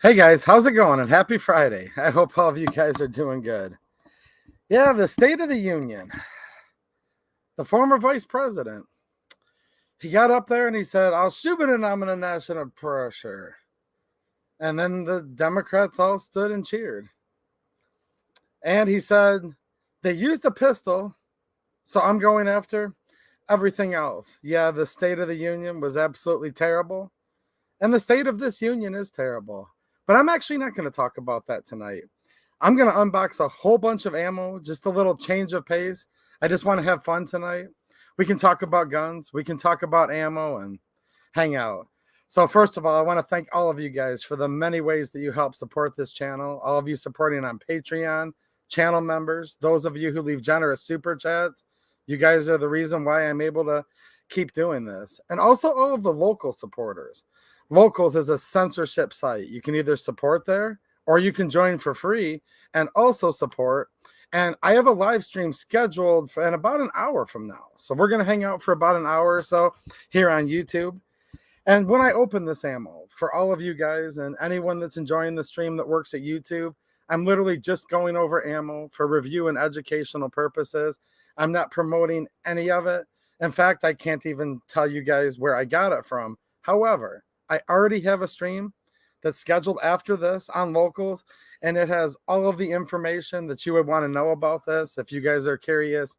Hey guys, how's it going? And happy Friday. I hope all of you guys are doing good. Yeah, the State of the Union. The former vice president, he got up there and he said, I'll stupid and I'm in a national pressure. And then the Democrats all stood and cheered. And he said, they used a pistol, so I'm going after everything else. Yeah, the State of the Union was absolutely terrible. And the state of this union is terrible. But I'm actually not going to talk about that tonight. I'm going to unbox a whole bunch of ammo, just a little change of pace. I just want to have fun tonight. We can talk about guns. We can talk about ammo and hang out. So first of all, I want to thank all of you guys for the many ways that you help support this channel. All of you supporting on Patreon, channel members, those of you who leave generous super chats. You guys are the reason why I'm able to keep doing this. And also all of the local supporters. Locals is a censorship site. You can either support there or you can join for free and also support. And I have a live stream scheduled in about an hour from now. So we're going to hang out for about an hour or so here on YouTube. And when I open this ammo, for all of you guys and anyone that's enjoying the stream that works at YouTube, I'm literally just going over ammo for review and educational purposes. I'm not promoting any of it. In fact, I can't even tell you guys where I got it from. However, I already have a stream that's scheduled after this on locals, and it has all of the information that you would want to know about this if you guys are curious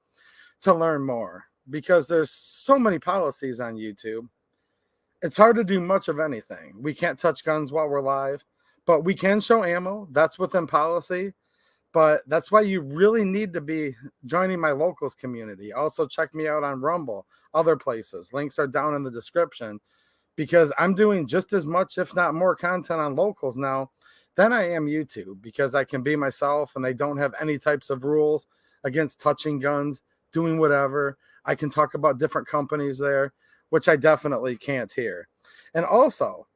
to learn more, because there's so many policies on YouTube. It's hard to do much of anything. We can't touch guns while we're live, but we can show ammo. That's within policy, but that's why you really need to be joining my locals community. Also check me out on Rumble, other places. Links are down in the description. Because I'm doing just as much, if not more, content on locals now than I am YouTube, because I can be myself and they don't have any types of rules against touching guns, doing whatever. I can talk about different companies there, which I definitely can't here. And also,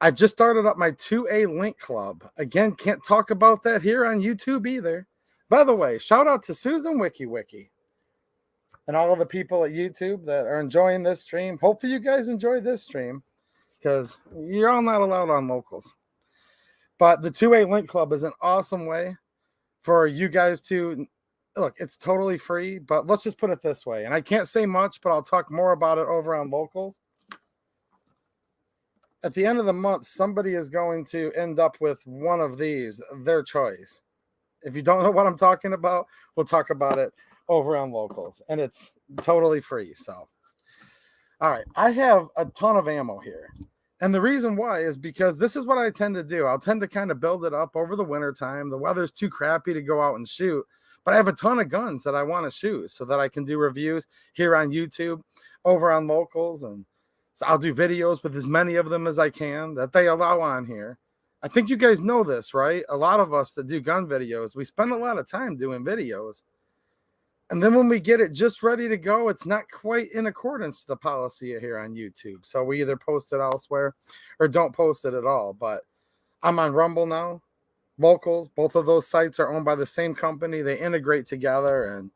I've just started up my 2A link club. Again, can't talk about that here on YouTube either. By the way, shout out to Susan WikiWiki. And all of the people at YouTube that are enjoying this stream. Hopefully you guys enjoy this stream, because you're all not allowed on locals. But the 2A Link Club is an awesome way for you guys to, look, it's totally free, but let's just put it this way. And I can't say much, but I'll talk more about it over on locals. At the end of the month, somebody is going to end up with one of these, their choice. If you don't know what I'm talking about, we'll talk about it over on locals, and it's totally free. So all right, I have a ton of ammo here, and the reason why is because this is what I tend to do. I'll tend to kind of build it up over the winter time. The weather's too crappy to go out and shoot, but I have a ton of guns that I want to shoot so that I can do reviews here on YouTube, over on locals, and so I'll do videos with as many of them as I can that they allow on here. I think you guys know this, right? A lot of us that do gun videos, we spend a lot of time doing videos. And then when we get it just ready to go, it's not quite in accordance to the policy here on YouTube. So we either post it elsewhere or don't post it at all. But I'm on Rumble now. Locals, both of those sites are owned by the same company. They integrate together. And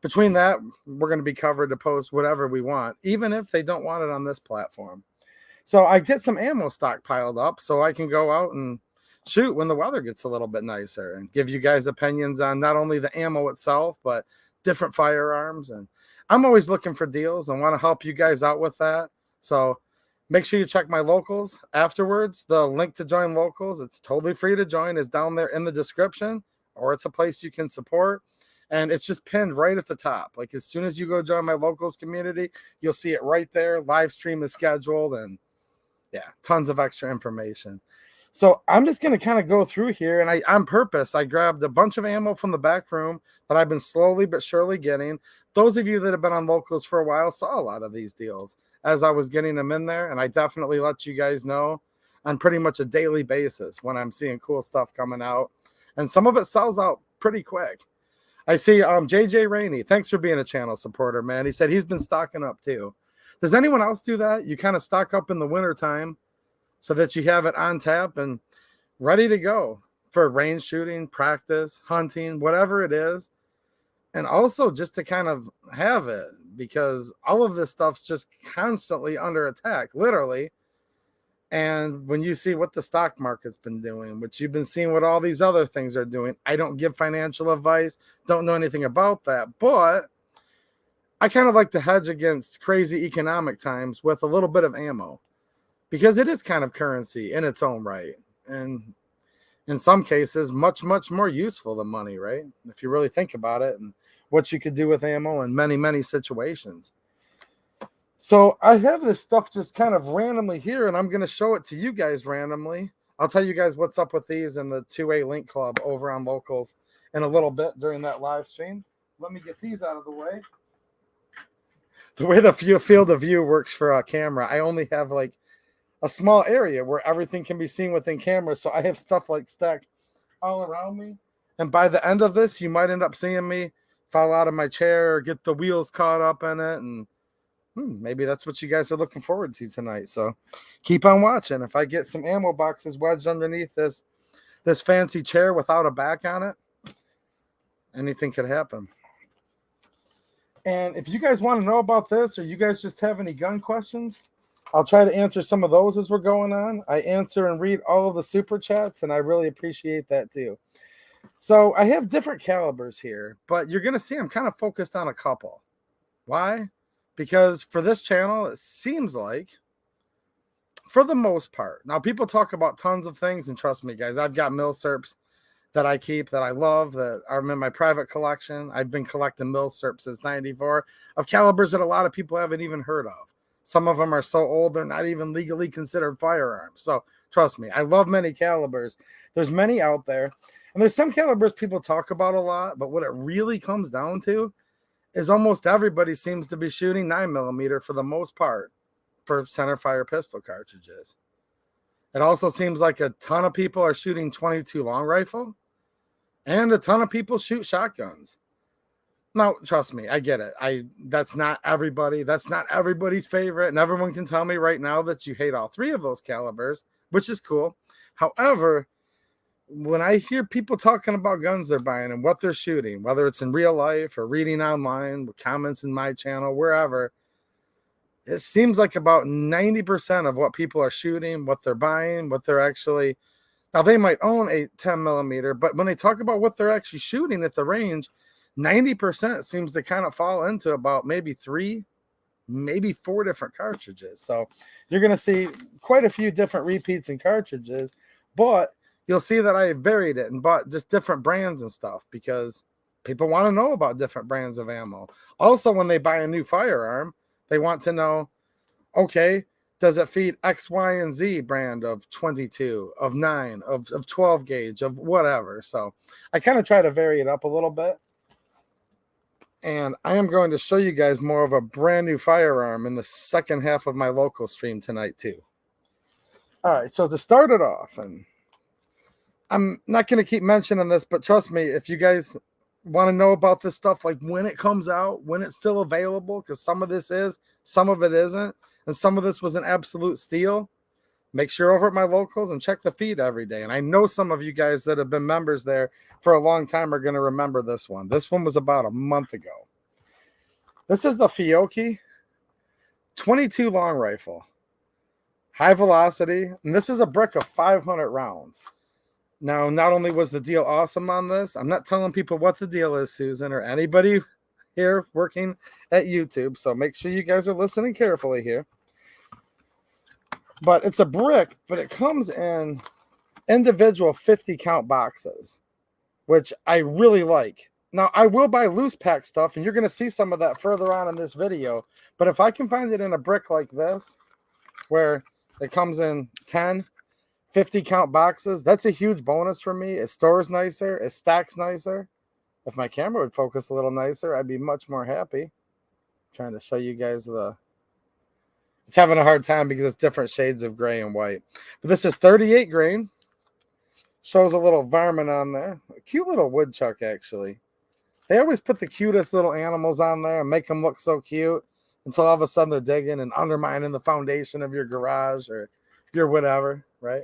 between that, we're going to be covered to post whatever we want, even if they don't want it on this platform. So I get some ammo stockpiled up so I can go out and shoot when the weather gets a little bit nicer and give you guys opinions on not only the ammo itself, but different firearms. And I'm always looking for deals and want to help you guys out with that. So make sure you check my locals afterwards. The link to join locals, it's totally free to join, is down there in the description, or it's a place you can support. And it's just pinned right at the top. Like as soon as you go join my locals community, you'll see it right there. Live stream is scheduled, and yeah, tons of extra information. So I'm just going to kind of go through here, and on purpose, I grabbed a bunch of ammo from the back room that I've been slowly but surely getting. Those of you that have been on locals for a while saw a lot of these deals as I was getting them in there, and I definitely let you guys know on pretty much a daily basis when I'm seeing cool stuff coming out, and some of it sells out pretty quick. I see JJ Rainey, thanks for being a channel supporter, man. He said he's been stocking up too. Does anyone else do that? You kind of stock up in the winter time so that you have it on tap and ready to go for range shooting, practice, hunting, whatever it is. And also just to kind of have it, because all of this stuff's just constantly under attack, literally. And when you see what the stock market's been doing, which you've been seeing what all these other things are doing, I don't give financial advice, don't know anything about that, but I kind of like to hedge against crazy economic times with a little bit of ammo because it is kind of currency in its own right. And in some cases, much, much more useful than money, right? If you really think about it and what you could do with ammo in many, many situations. So I have this stuff just kind of randomly here, and I'm going to show it to you guys randomly. I'll tell you guys what's up with these in the 2A Link Club over on Locals in a little bit during that live stream. Let me get these out of the way. The way the field of view works for a camera, I only have like a small area where everything can be seen within camera. So I have stuff like stacked all around me. And by the end of this, you might end up seeing me fall out of my chair or get the wheels caught up in it. And maybe that's what you guys are looking forward to tonight. So keep on watching. If I get some ammo boxes wedged underneath this fancy chair without a back on it, anything could happen. And if you guys want to know about this or you guys just have any gun questions, I'll try to answer some of those as we're going on. I answer and read all of the super chats, and I really appreciate that too. So I have different calibers here, but you're going to see I'm kind of focused on a couple. Why? Because for this channel, it seems like, for the most part, now people talk about tons of things, and trust me, guys, I've got milsurps that I keep that I love that are in my private collection. I've been collecting milsurps since '94 of calibers that a lot of people haven't even heard of. Some of them are so old they're not even legally considered firearms. So trust me, I love many calibers. There's many out there, and there's some calibers people talk about a lot, but what it really comes down to is almost everybody seems to be shooting 9mm for the most part for centerfire pistol cartridges. It also seems like a ton of people are shooting .22 long rifle, and a ton of people shoot shotguns. Now, trust me, I get it. That's not everybody. That's not everybody's favorite, and everyone can tell me right now that you hate all three of those calibers, which is cool. However, when I hear people talking about guns they're buying and what they're shooting, whether it's in real life or reading online, with comments in my channel, wherever, it seems like about 90% of what people are shooting, what they're buying, what they're actually, now they might own a 10mm, but when they talk about what they're actually shooting at the range, 90% seems to kind of fall into about maybe 3, maybe 4 different cartridges. So you're going to see quite a few different repeats in cartridges, but you'll see that I varied it and bought just different brands and stuff because people want to know about different brands of ammo. Also, when they buy a new firearm, they want to know, okay, does it feed X, Y, and Z brand of 22, of 9, of 12 gauge, of whatever? So I kind of try to vary it up a little bit. And I am going to show you guys more of a brand new firearm in the second half of my local stream tonight too. All right, so to start it off, and I'm not going to keep mentioning this, but trust me, if you guys want to know about this stuff, like when it comes out, when it's still available, because some of this is, some of it isn't, and some of this was an absolute steal, make sure over at my locals and check the feed every day. And I know some of you guys that have been members there for a long time are going to remember this one. This one was about a month ago. This is the Fiocchi 22 long rifle, high velocity, and this is a brick of 500 rounds. Now, not only was the deal awesome on this, I'm not telling people what the deal is, Susan, or anybody here working at YouTube, so make sure you guys are listening carefully here. But it's a brick, but it comes in individual 50 count boxes, which I really like. Now, I will buy loose pack stuff, and you're going to see some of that further on in this video. But if I can find it in a brick like this, where it comes in 10, 50 count boxes, that's a huge bonus for me. It stores nicer. It stacks nicer. If my camera would focus a little nicer, I'd be much more happy. I'm trying to show you guys the... It's having a hard time because it's different shades of gray and white. But this is 38 grain. Shows a little varmint on there. A cute little woodchuck, actually. They always put the cutest little animals on there and make them look so cute until all of a sudden they're digging and undermining the foundation of your garage or your whatever, right?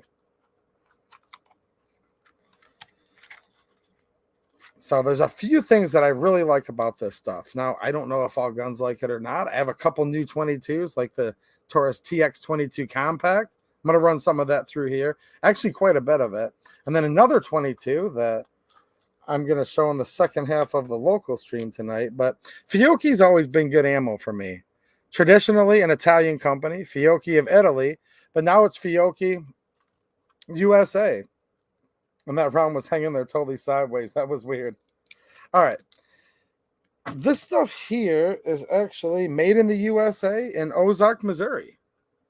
So there's a few things that I really like about this stuff. Now, I don't know if all guns like it or not. I have a couple new 22s like the Taurus TX22 Compact, I'm going to run some of that through here. Actually, quite a bit of it. And then another 22 that I'm going to show in the second half of the local stream tonight. But Fiocchi's always been good ammo for me. Traditionally an Italian company, Fiocchi of Italy, but now it's Fiocchi USA. And that round was hanging there totally sideways. That was weird. All right. This stuff here is actually made in the USA in Ozark, Missouri.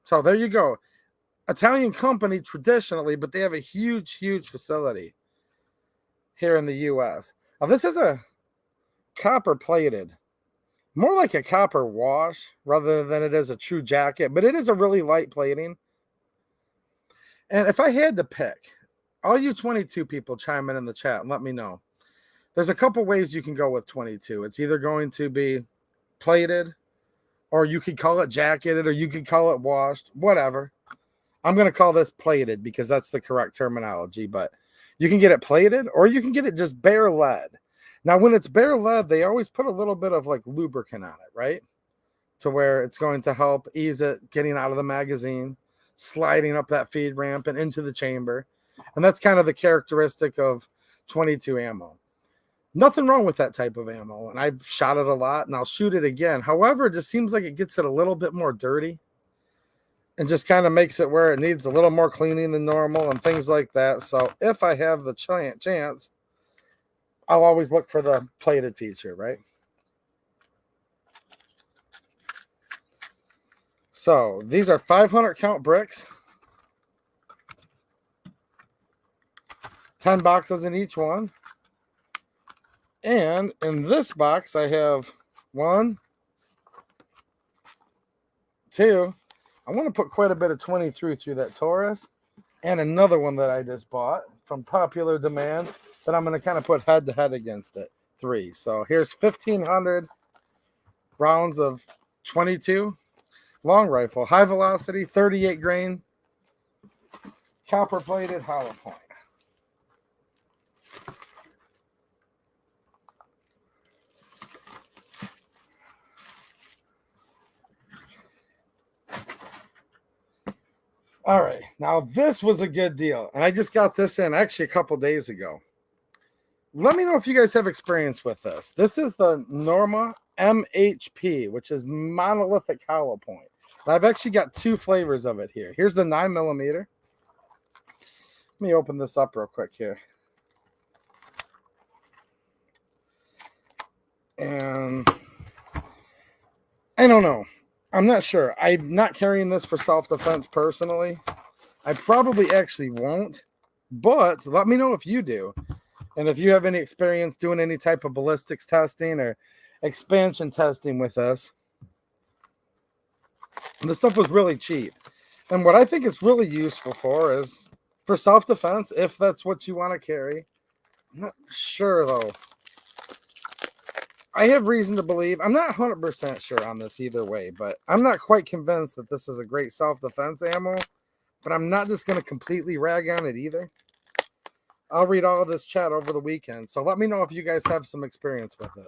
So there you go. Italian company traditionally, but they have a huge, huge facility here in the U.S. Now, this is a copper plated, more like a copper wash rather than it is a true jacket, but it is a really light plating. And if I had to pick, all you 22 people chime in the chat and let me know. There's a couple ways you can go with 22. It's either going to be plated, or you could call it jacketed, or you could call it washed, whatever. I'm going to call this plated because that's the correct terminology, but you can get it plated or you can get it just bare lead. Now, when it's bare lead, they always put a little bit of like lubricant on it, right? To where it's going to help ease it getting out of the magazine, sliding up that feed ramp and into the chamber. And that's kind of the characteristic of 22 ammo. Nothing wrong with that type of ammo. And I've shot it a lot and I'll shoot it again. However, it just seems like it gets it a little bit more dirty and just kind of makes it where it needs a little more cleaning than normal and things like that. So if I have the chance, I'll always look for the plated feature, right? So these are 500 count bricks. 10 boxes in each one. And in this box, I have 1, 2. I want to put quite a bit of 23 through that Taurus. And another one that I just bought from popular demand that I'm going to kind of put head to head against it. 3. So here's 1,500 rounds of 22 long rifle, high velocity, 38 grain, copper plated hollow point. All right, now this was a good deal, and I just got this in actually a couple days ago. Let me know if you guys have experience with this. This is the Norma MHP, which is monolithic hollow point. And I've actually got 2 flavors of it here. Here's the 9mm. Let me open this up real quick here. And I don't know. I'm not sure. I'm not carrying this for self-defense personally. I probably actually won't, but let me know if you do. And if you have any experience doing any type of ballistics testing or expansion testing with this. This stuff was really cheap. And what I think it's really useful for is for self-defense, if that's what you want to carry. I'm not sure, though. I have reason to believe, I'm not 100% sure on this either way, but I'm not quite convinced that this is a great self-defense ammo, but I'm not just going to completely rag on it either. I'll read all of this chat over the weekend, so let me know if you guys have some experience with it,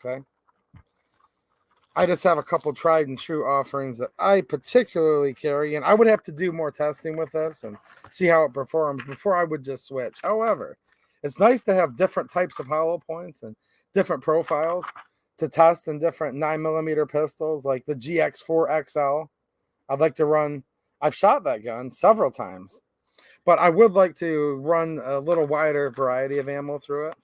okay? I just have a couple tried and true offerings that I particularly carry, and I would have to do more testing with this and see how it performs before I would just switch. However, it's nice to have different types of hollow points and different profiles to test in different 9mm pistols, like the GX4XL. I'd like to run, I've shot that gun several times, but I would like to run a little wider variety of ammo through it.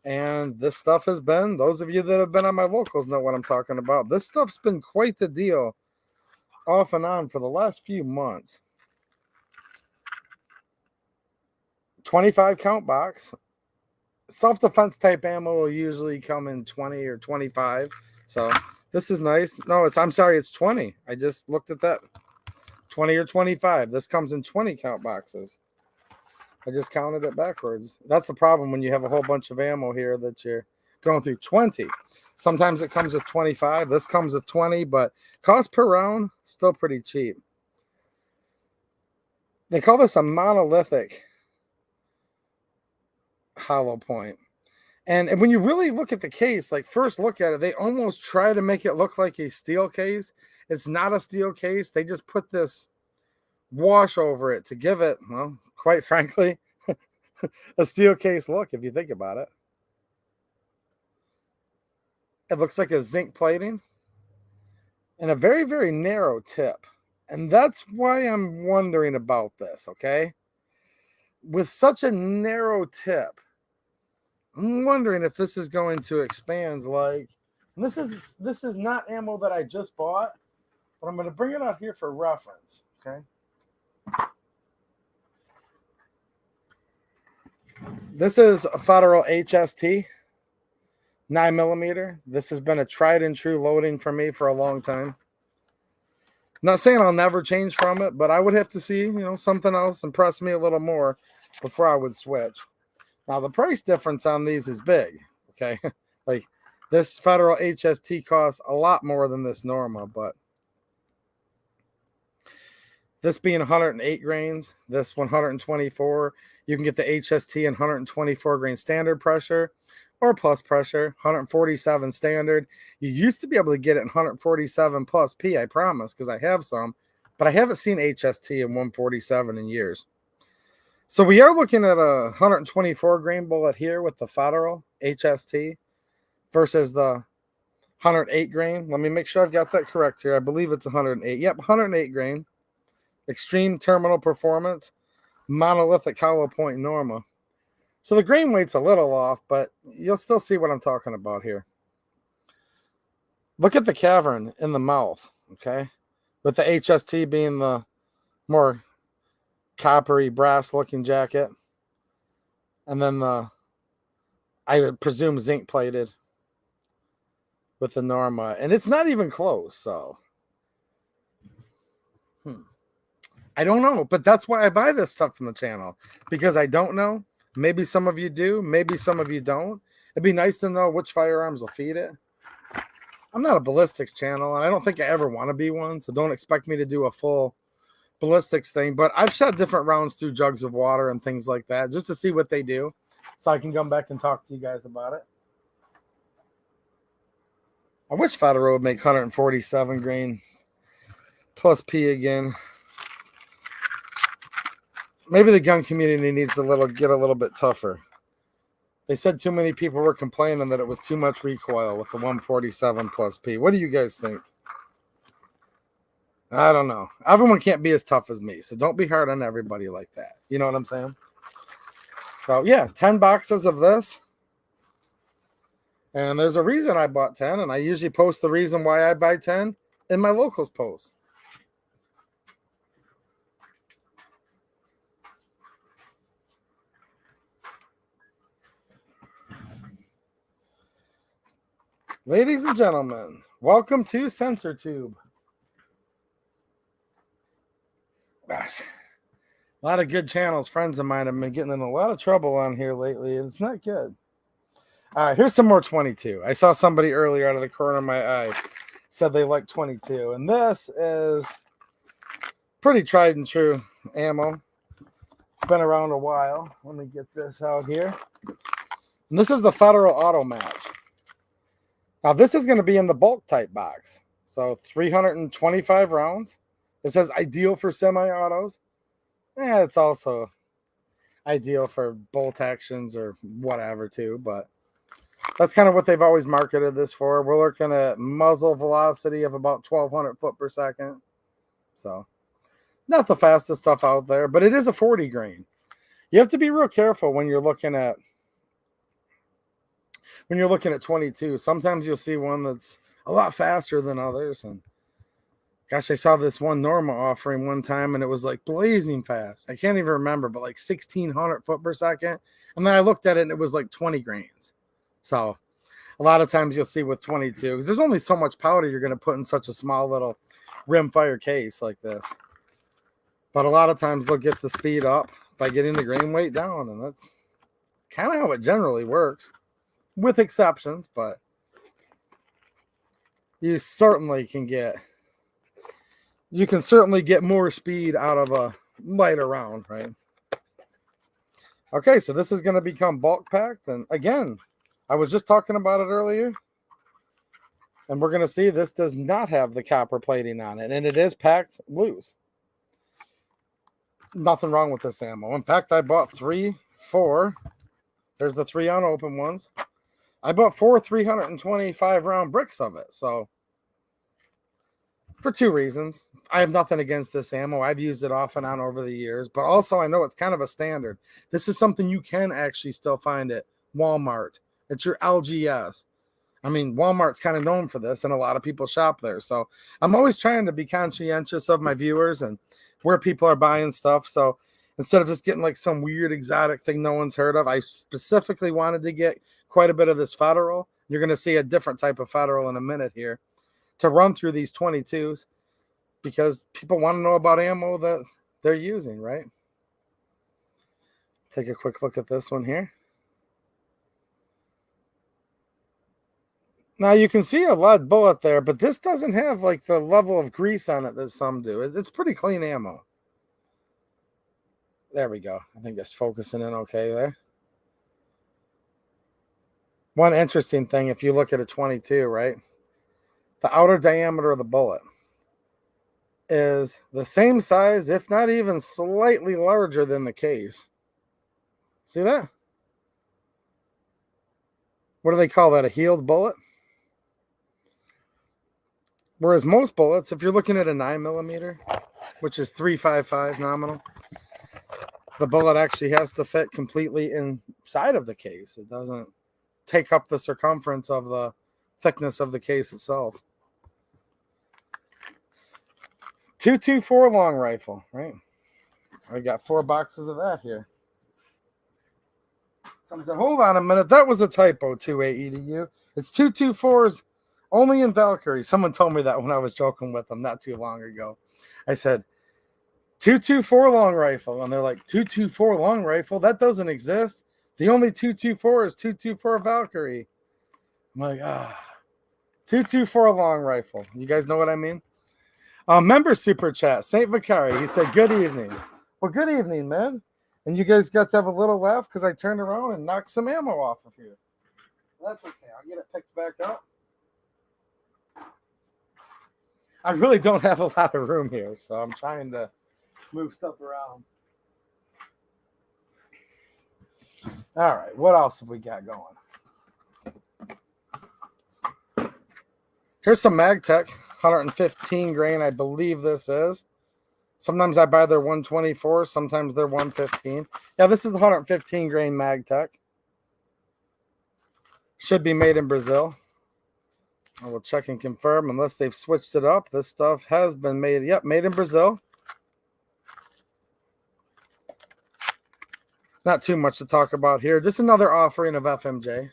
And this stuff has been, those of you that have been on my locals know what I'm talking about. This stuff's been quite the deal off and on for the last few months. 25 count box. Self-defense type ammo will usually come in 20 or 25. So this is nice. No, I'm sorry, it's 20. I just looked at that. 20 or 25. This comes in 20 count boxes. I just counted it backwards. That's the problem when you have a whole bunch of ammo here that you're going through 20. Sometimes it comes with 25. This comes with 20, but cost per round, still pretty cheap. They call this a monolithic hollow point. And when you really look at the case, like first look at it, they almost try to make it look like a steel case. It's not a steel case. They just put this wash over it to give it, well, quite frankly, a steel case look if you think about it. It looks like a zinc plating and a very, very narrow tip. And that's why I'm wondering about this, okay? With such a narrow tip, I'm wondering if this is going to expand like, and this is not ammo that I just bought, but I'm going to bring it out here for reference, okay? This is a Federal HST 9mm. This has been a tried and true loading for me for a long time. Not saying I'll never change from it, but I would have to see, something else impress me a little more before I would switch. Now, the price difference on these is big, okay? Like, this Federal HST costs a lot more than this Norma, but this being 108 grains, this 124, you can get the HST in 124 grain standard pressure or plus pressure, 147 standard. You used to be able to get it in 147 plus P, I promise, because I have some, but I haven't seen HST in 147 in years. So we are looking at a 124 grain bullet here with the Federal HST versus the 108 grain. Let me make sure I've got that correct here. I believe it's 108. Yep, 108 grain. Extreme terminal performance, monolithic hollow point Norma. So the grain weight's a little off, but you'll still see what I'm talking about here. Look at the cavern in the mouth, okay? With the HST being the more coppery brass looking jacket. And then the, I would presume, zinc plated with the Norma. And it's not even close, so. I don't know, but that's why I buy this stuff from the channel. Because I don't know. Maybe some of you do. Maybe some of you don't. It'd be nice to know which firearms will feed it. I'm not a ballistics channel, and I don't think I ever want to be one, so don't expect me to do a full ballistics thing. But I've shot different rounds through jugs of water and things like that just to see what they do, so I can come back and talk to you guys about it. I wish Federal would make 147 grain plus P again. Maybe the gun community needs to get a little bit tougher. They said too many people were complaining that it was too much recoil with the 147 plus P. What do you guys think? I don't know. Everyone can't be as tough as me, so don't be hard on everybody like that. You know what I'm saying? So, yeah, 10 boxes of this. And there's a reason I bought 10, and I usually post the reason why I buy 10 in my locals post. Ladies and gentlemen, welcome to Sensor Tube. Gosh, a lot of good channels. Friends of mine have been getting in a lot of trouble on here lately, and it's not good. All right, here's some more 22. I saw somebody earlier out of the corner of my eye said they like 22, and this is pretty tried and true ammo. Been around a while. Let me get this out here. And this is the Federal Auto Match. Now, this is going to be in the bulk type box. So 325 rounds. It says ideal for semi-autos. Yeah, it's also ideal for bolt actions or whatever too. But that's kind of what they've always marketed this for. We're looking at muzzle velocity of about 1,200 foot per second. So not the fastest stuff out there, but it is a 40 grain. You have to be real careful when you're looking at 22. Sometimes you'll see one that's a lot faster than others. And gosh, I saw this one Norma offering one time, and it was like blazing fast. I can't even remember, but like 1,600 foot per second. And then I looked at it, and it was like 20 grains. So a lot of times you'll see with 22, because there's only so much powder you're going to put in such a small little rimfire case like this. But a lot of times they'll get the speed up by getting the grain weight down, and that's kind of how it generally works. With exceptions, but you can certainly get more speed out of a lighter round, right? Okay, so this is going to become bulk packed, and again, I was just talking about it earlier, and we're going to see this does not have the copper plating on it, and it is packed loose. Nothing wrong with this ammo. In fact, I bought 4. There's the 3 unopened ones. I bought 4 325 round bricks of it. So, for 2 reasons. I have nothing against this ammo. I've used it off and on over the years. But also, I know it's kind of a standard. This is something you can actually still find at Walmart. It's your LGS. I mean, Walmart's kind of known for this, and a lot of people shop there. So I'm always trying to be conscientious of my viewers and where people are buying stuff. So instead of just getting like some weird exotic thing no one's heard of, I specifically wanted to get quite a bit of this Federal. You're going to see a different type of Federal in a minute here to run through these 22s because people want to know about ammo that they're using, right? Take a quick look at this one here. Now you can see a lead bullet there, but this doesn't have like the level of grease on it that some do. It's pretty clean ammo. There we go. I think it's focusing in okay there. One interesting thing, if you look at a 22, right? The outer diameter of the bullet is the same size, if not even slightly larger than the case. See that? What do they call that? A healed bullet? Whereas most bullets, if you're looking at a 9mm, which is 3.55 nominal, the bullet actually has to fit completely inside of the case. It doesn't take up the circumference of the thickness of the case itself. 224 long rifle, right? I got 4 boxes of that here. Someone said, hold on a minute. That was a typo, 28EDU. It's 224s only in Valkyrie. Someone told me that when I was joking with them not too long ago. I said, 224 long rifle. And they're like, 224 long rifle? That doesn't exist. The only 224 is 224 Valkyrie. I'm like, 224 long rifle. You guys know what I mean? Member super chat, Saint Vicari. He said, good evening. Well, good evening, man. And you guys got to have a little laugh because I turned around and knocked some ammo off of you. That's okay. I'll get it picked back up. I really don't have a lot of room here, so I'm trying to move stuff around. All right, what else have we got going? Here's some MagTech, 115 grain, I believe this is. Sometimes I buy their 124, sometimes they're 115. Yeah, this is the 115 grain MagTech. Should be made in Brazil. I will check and confirm unless they've switched it up. This stuff has been made, yep, made in Brazil. Not too much to talk about here. Just another offering of FMJ.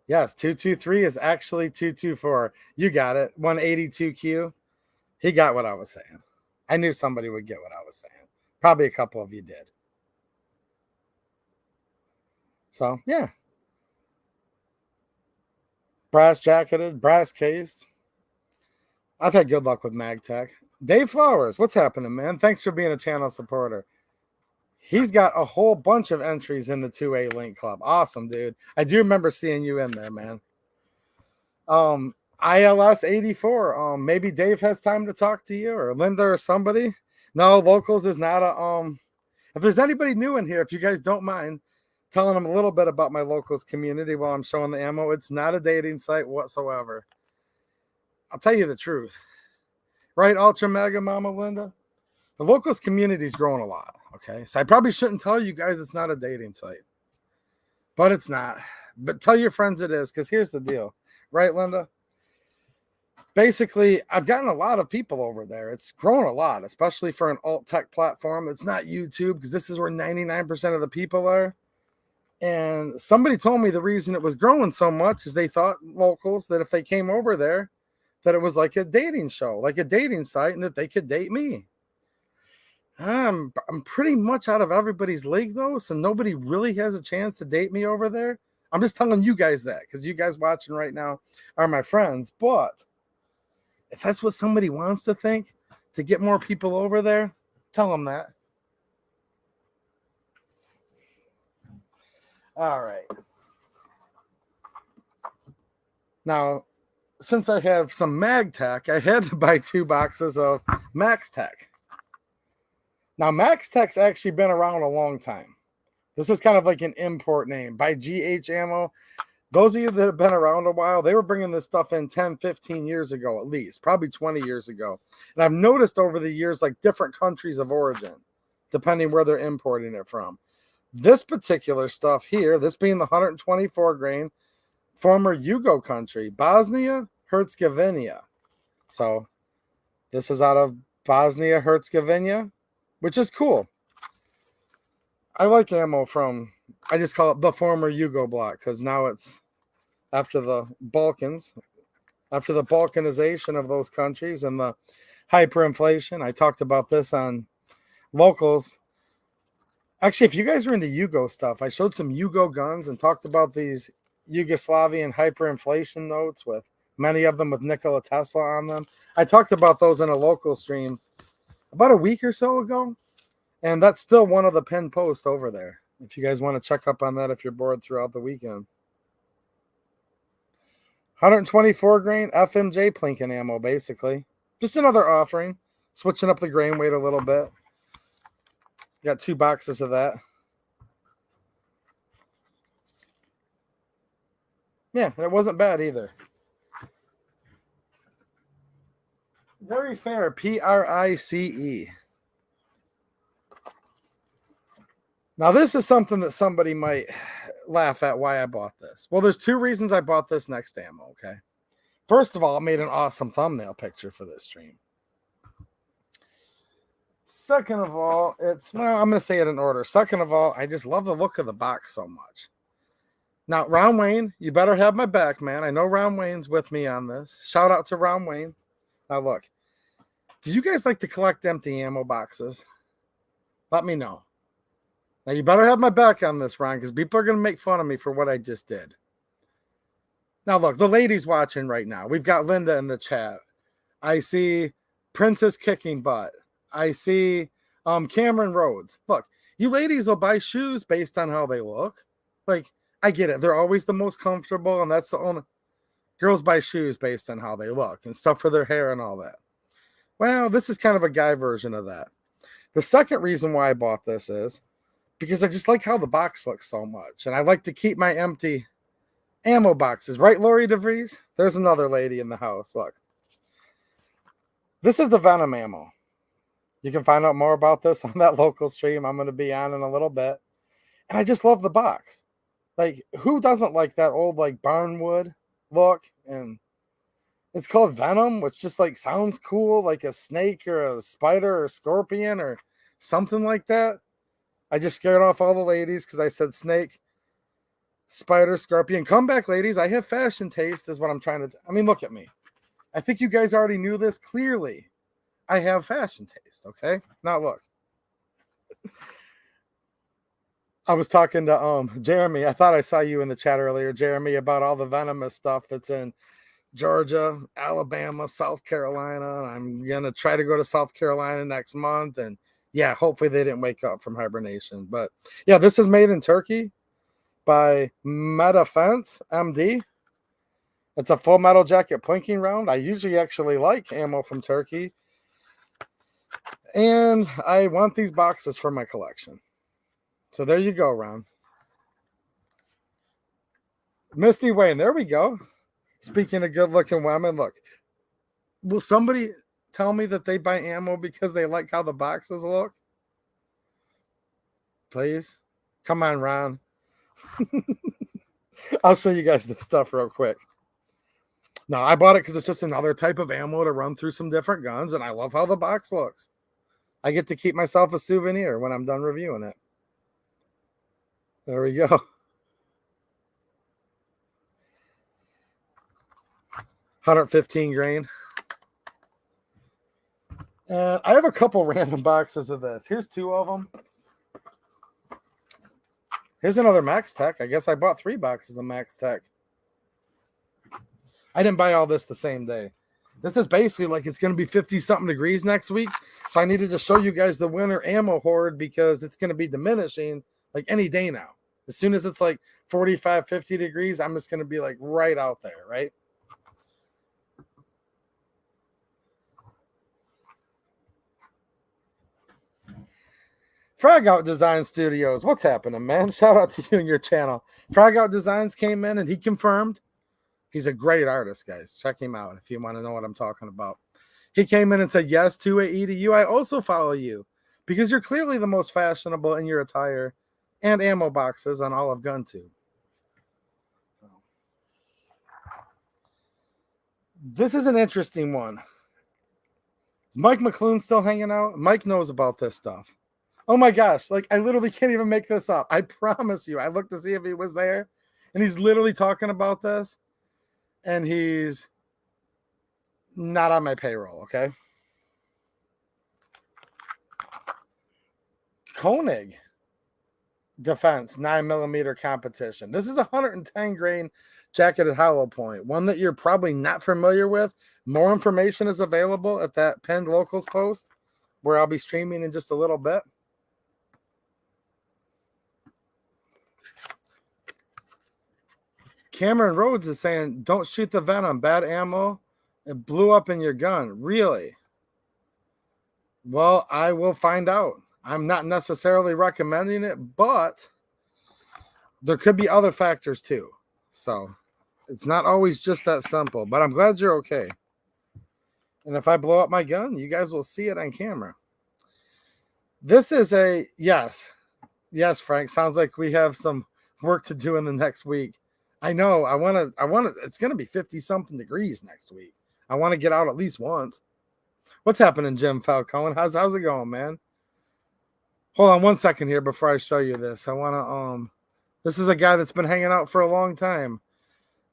Yes, 223 is actually 224. You got it. 182Q. He got what I was saying. I knew somebody would get what I was saying. Probably a couple of you did. So, yeah. Brass jacketed, brass cased. I've had good luck with MagTech. Dave Flowers, what's happening, man? Thanks for being a channel supporter. He's got a whole bunch of entries in the 2A Link Club. Awesome, dude. I do remember seeing you in there, man. ILS 84. Maybe Dave has time to talk to you or Linda or somebody. No, Locals is not a if there's anybody new in here, if you guys don't mind telling them a little bit about my Locals community while I'm showing the ammo, it's not a dating site whatsoever. I'll tell you the truth. Right, Ultra Mega Mama Linda? The Locals community is growing a lot, okay? So I probably shouldn't tell you guys it's not a dating site. But it's not. But tell your friends it is, because here's the deal. Right, Linda? Basically, I've gotten a lot of people over there. It's grown a lot, especially for an alt-tech platform. It's not YouTube, because this is where 99% of the people are. And somebody told me the reason it was growing so much is they thought, Locals, that if they came over there, that it was like a dating show, like a dating site, and that they could date me. I'm pretty much out of everybody's league, though, so nobody really has a chance to date me over there. I'm just telling you guys that, because you guys watching right now are my friends. But if that's what somebody wants to think, to get more people over there, tell them that. All right. Now, since I have some MagTech, I had to buy 2 boxes of MaxTech. Now, MaxTech's actually been around a long time. This is kind of like an import name. By GH Ammo, those of you that have been around a while, they were bringing this stuff in 10, 15 years ago at least, probably 20 years ago. And I've noticed over the years, like different countries of origin, depending where they're importing it from. This particular stuff here, this being the 124 grain, former Yugo country, Bosnia, Herzegovina. So this is out of Bosnia, Herzegovina, which is cool. I like ammo from, I just call it the former Yugo bloc, because now it's after the Balkans, after the Balkanization of those countries and the hyperinflation. I talked about this on Locals. Actually, if you guys are into Yugo stuff, I showed some Yugo guns and talked about these Yugoslavian hyperinflation notes, with many of them with Nikola Tesla on them. I talked about those in a local stream about a week or so ago, and that's still one of the pinned posts over there if you guys want to check up on that if you're bored throughout the weekend. 124 grain FMJ plinking ammo, basically. Just another offering, switching up the grain weight a little bit. Got 2 boxes of that. Yeah, it wasn't bad either. Very fair, PRICE. Now, this is something that somebody might laugh at why I bought this. Well, there's 2 reasons I bought this next ammo, okay? First of all, it made an awesome thumbnail picture for this stream. Second of all, it's, well, I'm going to say it in order. Second of all, I just love the look of the box so much. Now, Ron Wayne, you better have my back, man. I know Ron Wayne's with me on this. Shout out to Ron Wayne. Now, look, do you guys like to collect empty ammo boxes? Let me know. Now, you better have my back on this, Ron, because people are going to make fun of me for what I just did. Now, look, the ladies watching right now. We've got Linda in the chat. I see Princess Kicking Butt. I see Cameron Rhodes. Look, you ladies will buy shoes based on how they look. Like, I get it. They're always the most comfortable, and that's the only... Girls buy shoes based on how they look and stuff for their hair and all that. Well, this is kind of a guy version of that. The second reason why I bought this is because I just like how the box looks so much, and I like to keep my empty ammo boxes. Right, Lori DeVries? There's another lady in the house. Look. This is the Venom ammo. You can find out more about this on that local stream I'm going to be on in a little bit. And I just love the box. Like, who doesn't like that old, like, barnwood look? And it's called Venom, which just, like, sounds cool, like a snake or a spider or a scorpion or something like that. I just scared off all the ladies because I said snake, spider, scorpion. Come back, ladies. I have fashion taste is what I'm trying to... I mean, look at me. I think you guys already knew this clearly. I have fashion taste, okay? Now, look. I was talking to Jeremy. I thought I saw you in the chat earlier, Jeremy, about all the venomous stuff that's in Georgia, Alabama, South Carolina. I'm going to try to go to South Carolina next month. And, yeah, hopefully they didn't wake up from hibernation. But, yeah, this is made in Turkey by Metafence MD. It's a full metal jacket plinking round. I usually actually like ammo from Turkey. And I want these boxes for my collection. So there you go, Ron. Misty Wayne, there we go. Speaking of good-looking women, look. Will somebody tell me that they buy ammo because they like how the boxes look? Please? Come on, Ron. I'll show you guys this stuff real quick. No, I bought it because it's just another type of ammo to run through some different guns, and I love how the box looks. I get to keep myself a souvenir when I'm done reviewing it. There we go. 115 grain. And I have a couple random boxes of this. Here's 2 of them. Here's another Max Tech. I guess I bought 3 boxes of Max Tech. I didn't buy all this the same day. This is basically like it's going to be 50-something degrees next week. So I needed to show you guys the winter ammo hoard because it's going to be diminishing like any day now. As soon as it's like 45, 50 degrees, I'm just going to be like right out there, right? Frag Out Design Studios. What's happening, man? Shout out to you and your channel. Frag Out Designs came in and he confirmed. He's a great artist, guys. Check him out if you want to know what I'm talking about. He came in and said, yes, 2AE to you. I also follow you because you're clearly the most fashionable in your attire and ammo boxes on all of GunTube. This is an interesting one. Is Mike McClune still hanging out? Mike knows about this stuff. Oh my gosh, like I literally can't even make this up. I promise you. I looked to see if he was there, and he's literally talking about this, and he's not on my payroll, okay? Koenig Defense 9mm competition. This is a 110 grain jacketed hollow point, one that you're probably not familiar with. More information is available at that pinned locals post where I'll be streaming in just a little bit. Cameron Rhodes is saying, don't shoot the Venom. Bad ammo. It blew up in your gun. Really? Well, I will find out. I'm not necessarily recommending it, but there could be other factors too. So it's not always just that simple, but I'm glad you're okay. And if I blow up my gun, you guys will see it on camera. This is a yes. Yes, Frank. Sounds like we have some work to do in the next week. I know. I want to, it's going to be 50 something degrees next week. I want to get out at least once. What's happening, Jim Falcone? How's it going, man? Hold on one second here before I show you this. I want to, this is a guy that's been hanging out for a long time.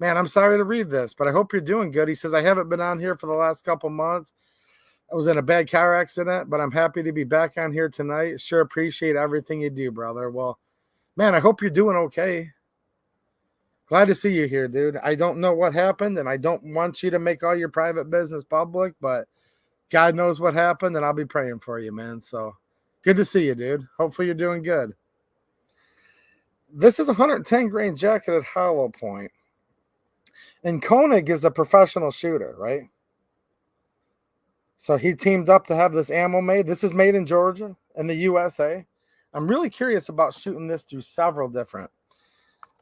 Man, I'm sorry to read this, but I hope you're doing good. He says, I haven't been on here for the last couple months. I was in a bad car accident, but I'm happy to be back on here tonight. Sure appreciate everything you do, brother. Well, man, I hope you're doing okay. Glad to see you here, dude. I don't know what happened, and I don't want you to make all your private business public, but God knows what happened, and I'll be praying for you, man. So good to see you, dude. Hopefully you're doing good. This is a 110 grain jacketed hollow point. And Koenig is a professional shooter, right? So he teamed up to have this ammo made. This is made in Georgia in the USA. I'm really curious about shooting this through several different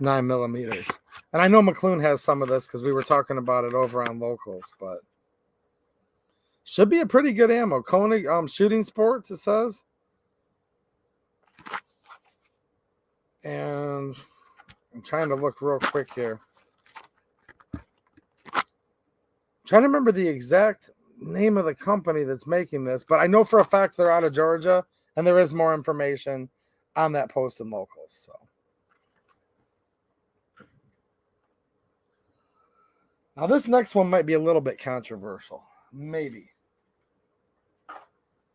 9mm. And I know McClune has some of this because we were talking about it over on Locals, but should be a pretty good ammo. Koenig Shooting Sports, it says. And I'm trying to look real quick here. Trying to remember the exact name of the company that's making this, but I know for a fact they're out of Georgia, and there is more information on that post in Locals. So now this next one might be a little bit controversial. Maybe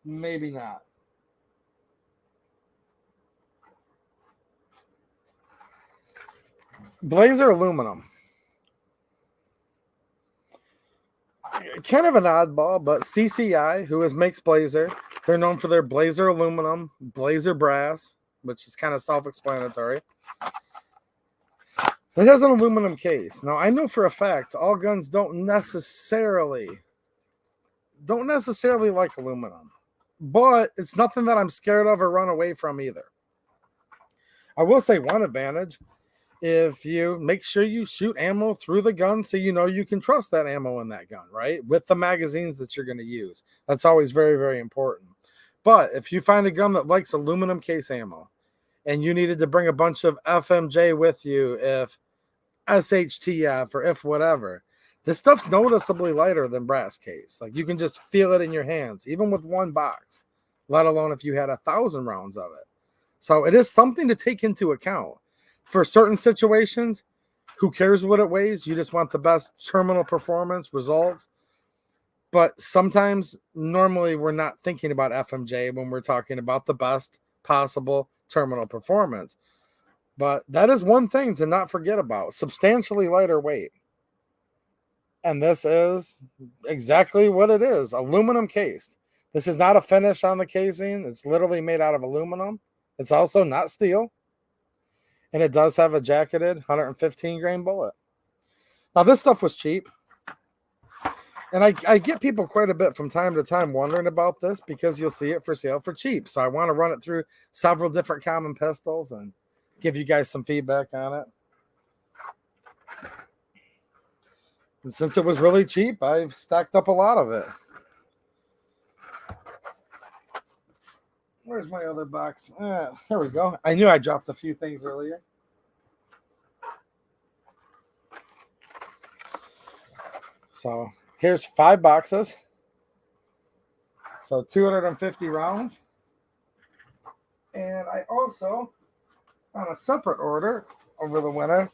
not. Blazer aluminum. Kind of an oddball, but CCI, who makes Blazer, they're known for their Blazer aluminum, Blazer brass, which is kind of self-explanatory. It has an aluminum case. Now, I know for a fact all guns don't necessarily like aluminum, but it's nothing that I'm scared of or run away from either. I will say one advantage, if you make sure you shoot ammo through the gun so you know you can trust that ammo in that gun, right? With the magazines that you're going to use. That's always very, very important. But if you find a gun that likes aluminum case ammo and you needed to bring a bunch of FMJ with you, if SHTF or if whatever, this stuff's noticeably lighter than brass case. Like you can just feel it in your hands, even with one box, let alone if you had 1,000 rounds of it. So it is something to take into account. For certain situations, who cares what it weighs? You just want the best terminal performance results. But sometimes, normally, we're not thinking about FMJ when we're talking about the best possible terminal performance. But that is one thing to not forget about. Substantially lighter weight. And this is exactly what it is. Aluminum cased. This is not a finish on the casing. It's literally made out of aluminum. It's also not steel. And it does have a jacketed 115 grain bullet. Now, this stuff was cheap. And I get people quite a bit from time to time wondering about this because you'll see it for sale for cheap. So I want to run it through several different common pistols and give you guys some feedback on it. And since it was really cheap, I've stacked up a lot of it. Where's my other box? Here we go. I knew I dropped a few things earlier. So here's 5 boxes. So 250 rounds. And I also, on a separate order over the winter,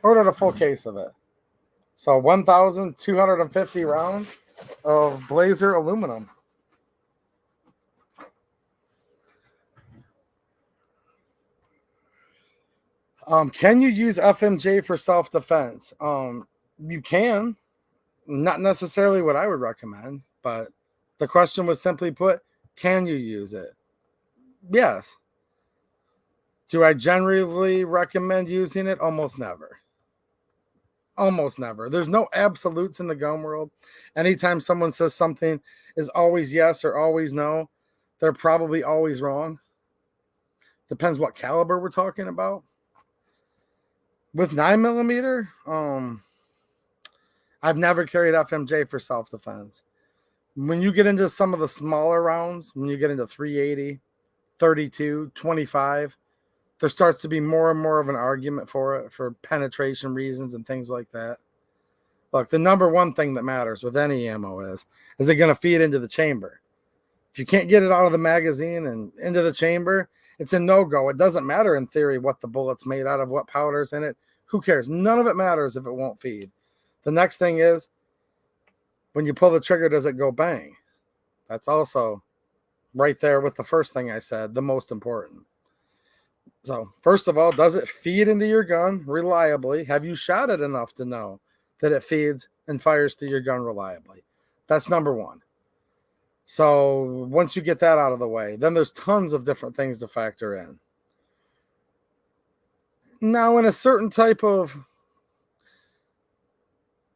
ordered a full case of it. So 1,250 rounds of Blazer aluminum. Can you use FMJ for self-defense? You can. Not necessarily what I would recommend, but the question was simply put, can you use it? Yes. Do I generally recommend using it? Almost never. Almost never. There's no absolutes in the gun world. Anytime someone says something is always yes or always no, they're probably always wrong. Depends what caliber we're talking about. With 9mm, I've never carried FMJ for self-defense. When you get into some of the smaller rounds, when you get into 380, 32, 25, there starts to be more and more of an argument for it, for penetration reasons and things like that. Look, the number one thing that matters with any ammo is it going to feed into the chamber? If you can't get it out of the magazine and into the chamber, it's a no-go. It doesn't matter in theory what the bullet's made out of, what powder's in it. Who cares? None of it matters if it won't feed. The next thing is, when you pull the trigger, does it go bang? That's also right there with the first thing I said, the most important. So, first of all, does it feed into your gun reliably? Have you shot it enough to know that it feeds and fires through your gun reliably? That's number one. So, once you get that out of the way, then there's tons of different things to factor in. Now, in a certain type of...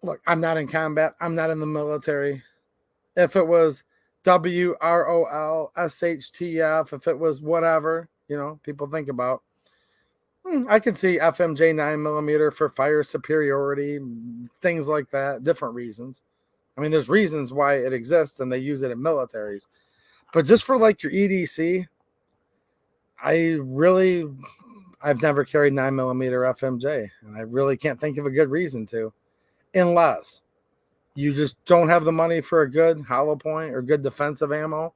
Look, I'm not in combat. I'm not in the military. If it was WROL, SHTF, if it was whatever, people think about, I could see FMJ 9mm for fire superiority, things like that, different reasons. I mean, there's reasons why it exists and they use it in militaries. But just for like your EDC, I've never carried 9mm FMJ, and I really can't think of a good reason to. Unless you just don't have the money for a good hollow point or good defensive ammo.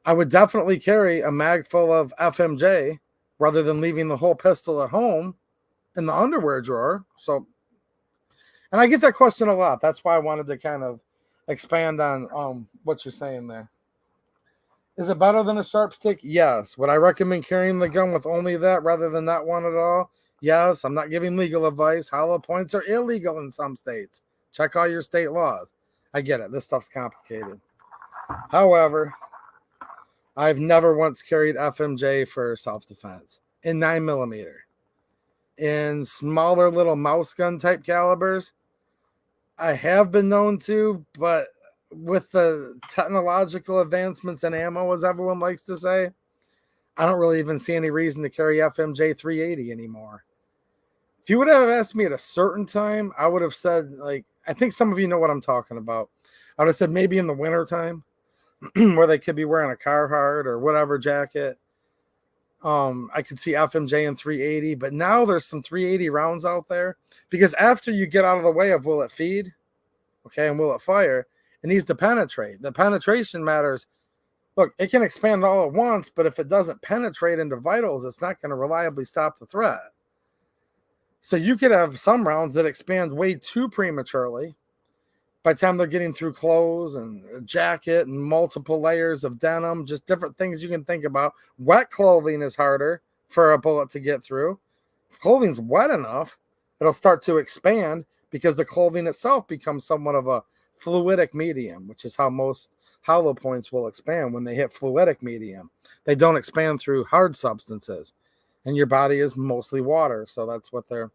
I would definitely carry a mag full of FMJ rather than leaving the whole pistol at home in the underwear drawer. So, and I get that question a lot. That's why I wanted to kind of expand on what you're saying there. Is it better than a sharp stick? Yes. Would I recommend carrying the gun with only that rather than not one at all? Yes. I'm not giving legal advice. Hollow points are illegal in some states. Check all your state laws. I get it. This stuff's complicated. However, I've never once carried FMJ for self-defense in 9mm. In smaller little mouse gun type calibers, I have been known to, but with the technological advancements in ammo, as everyone likes to say, I don't really even see any reason to carry FMJ 380 anymore. If you would have asked me at a certain time, I would have said, I think some of you know what I'm talking about. I would have said maybe in the wintertime where they could be wearing a Carhartt or whatever jacket. I could see FMJ in 380, but now there's some 380 rounds out there because after you get out of the way of will it feed, okay, and will it fire, it needs to penetrate. The penetration matters. Look, it can expand all at once, but if it doesn't penetrate into vitals, it's not going to reliably stop the threat. So you could have some rounds that expand way too prematurely. By the time they're getting through clothes and a jacket and multiple layers of denim, just different things you can think about. Wet clothing is harder for a bullet to get through. If clothing's wet enough, it'll start to expand because the clothing itself becomes somewhat of a fluidic medium, which is how most hollow points will expand when they hit fluidic medium. They don't expand through hard substances. And your body is mostly water, so that's what they're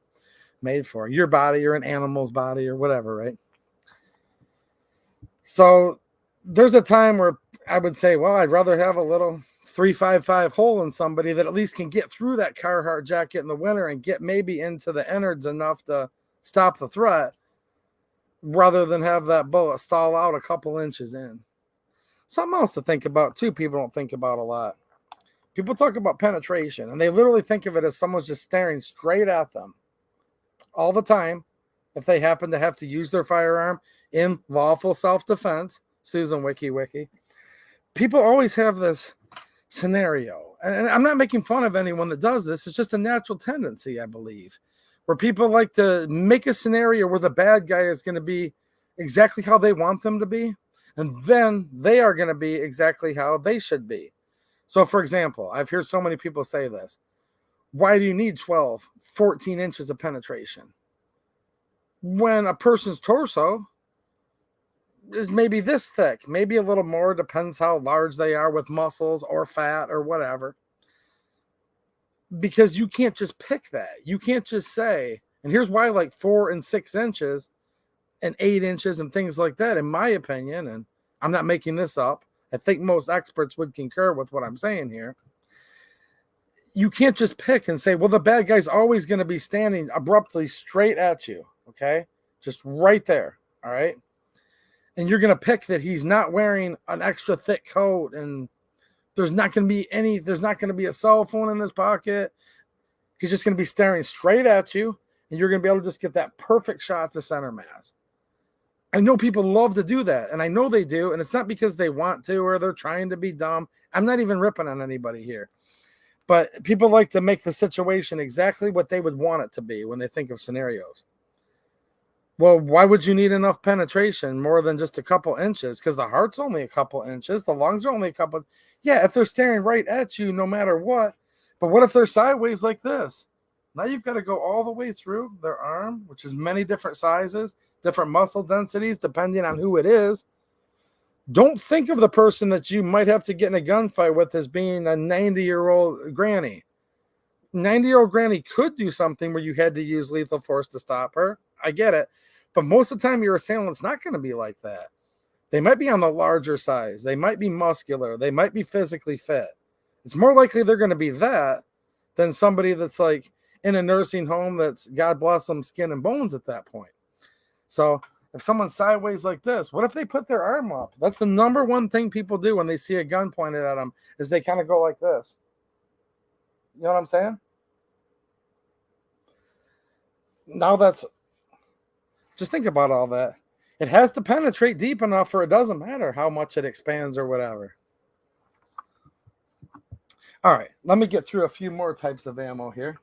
made for. Your body or an animal's body or whatever, right? So there's a time where I would say, well, I'd rather have a little 355 hole in somebody that at least can get through that Carhartt jacket in the winter and get maybe into the innards enough to stop the threat, rather than have that bullet stall out a couple inches in. Something else to think about too, people don't think about a lot. People talk about penetration, and they literally think of it as someone's just staring straight at them all the time if they happen to have to use their firearm in lawful self-defense. Susan Wiki. People always have this scenario, and I'm not making fun of anyone that does this. It's just a natural tendency, I believe, where people like to make a scenario where the bad guy is going to be exactly how they want them to be, and then they are going to be exactly how they should be. So, for example, I've heard so many people say this. Why do you need 12, 14 inches of penetration? When a person's torso is maybe this thick, maybe a little more, depends how large they are with muscles or fat or whatever. Because you can't just pick that. You can't just say, and here's why, like 4 and 6 inches and 8 inches and things like that, in my opinion, and I'm not making this up, I think most experts would concur with what I'm saying here. You can't just pick and say, well, the bad guy's always going to be standing abruptly straight at you, okay? Just right there, all right? And you're going to pick that he's not wearing an extra thick coat, and there's not going to be a cell phone in his pocket. He's just going to be staring straight at you, and you're going to be able to just get that perfect shot to center mass. I know people love to do that, and I know they do, and it's not because they want to or they're trying to be dumb. I'm not even ripping on anybody here. But people like to make the situation exactly what they would want it to be when they think of scenarios. Well, why would you need enough penetration more than just a couple inches? Because the heart's only a couple inches. The lungs are only a couple. Yeah, if they're staring right at you, no matter what. But what if they're sideways like this? Now you've got to go all the way through their arm, which is many different sizes, different muscle densities, depending on who it is. Don't think of the person that you might have to get in a gunfight with as being a 90-year-old granny. 90-year-old granny could do something where you had to use lethal force to stop her. I get it. But most of the time, your assailant's not going to be like that. They might be on the larger size. They might be muscular. They might be physically fit. It's more likely they're going to be that than somebody that's like in a nursing home that's, God bless them, skin and bones at that point. So if someone's sideways like this, what if they put their arm up? That's the number one thing people do when they see a gun pointed at them, is they kind of go like this. You know what I'm saying? Now just think about all that. It has to penetrate deep enough for it doesn't matter how much it expands or whatever. All right, let me get through a few more types of ammo here.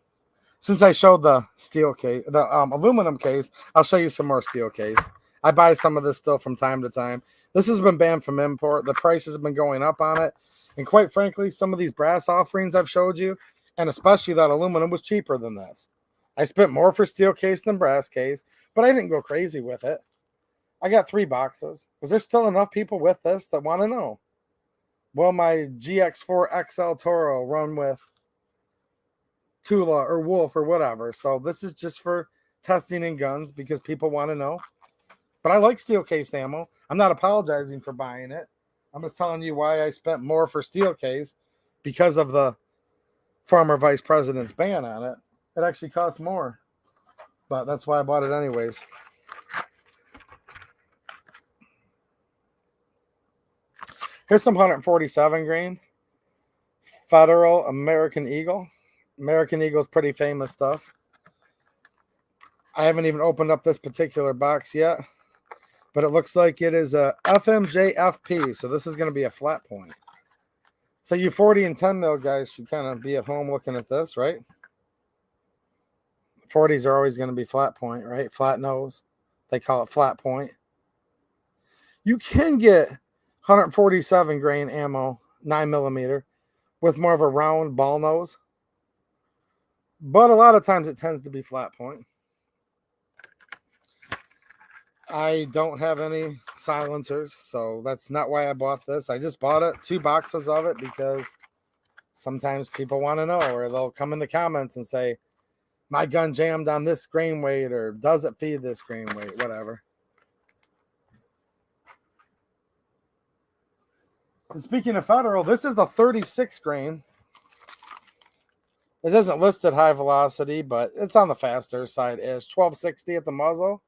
Since I showed the steel case, the aluminum case, I'll show you some more steel case. I buy some of this still from time to time. This has been banned from import. The prices have been going up on it. And quite frankly, some of these brass offerings I've showed you, and especially that aluminum, was cheaper than this. I spent more for steel case than brass case, but I didn't go crazy with it. I got 3 boxes. Is there still enough people with this that want to know? Will my GX4 XL Toro run with Tula or Wolf or whatever? So this is just for testing in guns because people want to know. But I like steel case ammo. I'm not apologizing for buying it. I'm just telling you why I spent more for steel case, because of the former vice president's ban on it. It actually costs more, but that's why I bought it anyways. Here's some 147 grain Federal American Eagle. American Eagle's pretty famous stuff. I haven't even opened up this particular box yet, but it looks like it is a FMJ FP, so this is going to be a flat point. So you 40 and 10 mil guys should kind of be at home looking at this, right? 40s are always going to be flat point, right? Flat nose. They call it flat point. You can get 147 grain ammo, 9mm, with more of a round ball nose. But a lot of times it tends to be flat point. I don't have any silencers, so that's not why I bought this. I just bought it, 2 boxes of it, because sometimes people want to know, or they'll come in the comments and say, my gun jammed on this grain weight, or does it feed this grain weight, whatever. And speaking of Federal, this is the 36 grain. It isn't listed high velocity, but it's on the faster side. It's 1260 at the muzzle.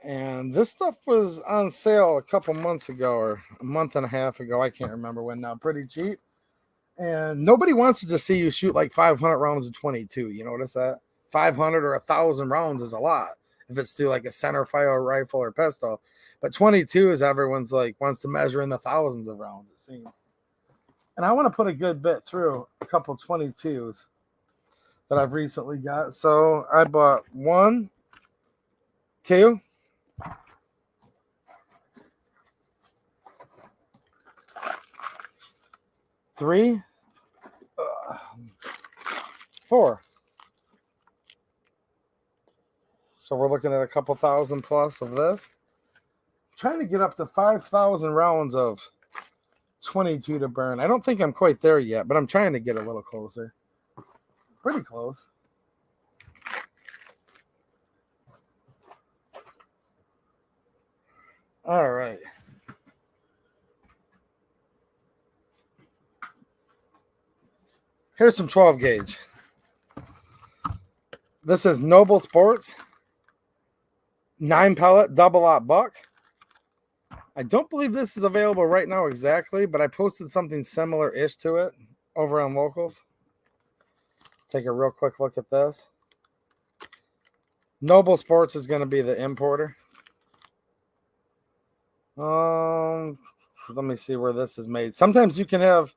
And this stuff was on sale a couple months ago or a month and a half ago. I can't remember when now. Pretty cheap. And nobody wants to just see you shoot like 500 rounds of 22. You notice that? 500 or 1,000 rounds is a lot if it's through like a center fire rifle or pistol. But 22 is everyone's like wants to measure in the thousands of rounds, it seems. And I want to put a good bit through a couple 22s that I've recently got. So I bought 1, 2, 3, 4. So we're looking at a couple thousand plus of this. Trying to get up to 5,000 rounds of 22 to burn. I don't think I'm quite there yet, but I'm trying to get a little closer. Pretty close. All right. Here's some 12 gauge. This is Noble Sports 9 pellet double aught buck. I don't believe this is available right now exactly, but I posted something similar-ish to it over on Locals. Take a real quick look at this. Noble Sports is going to be the importer. Let me see where this is made. Sometimes you can have,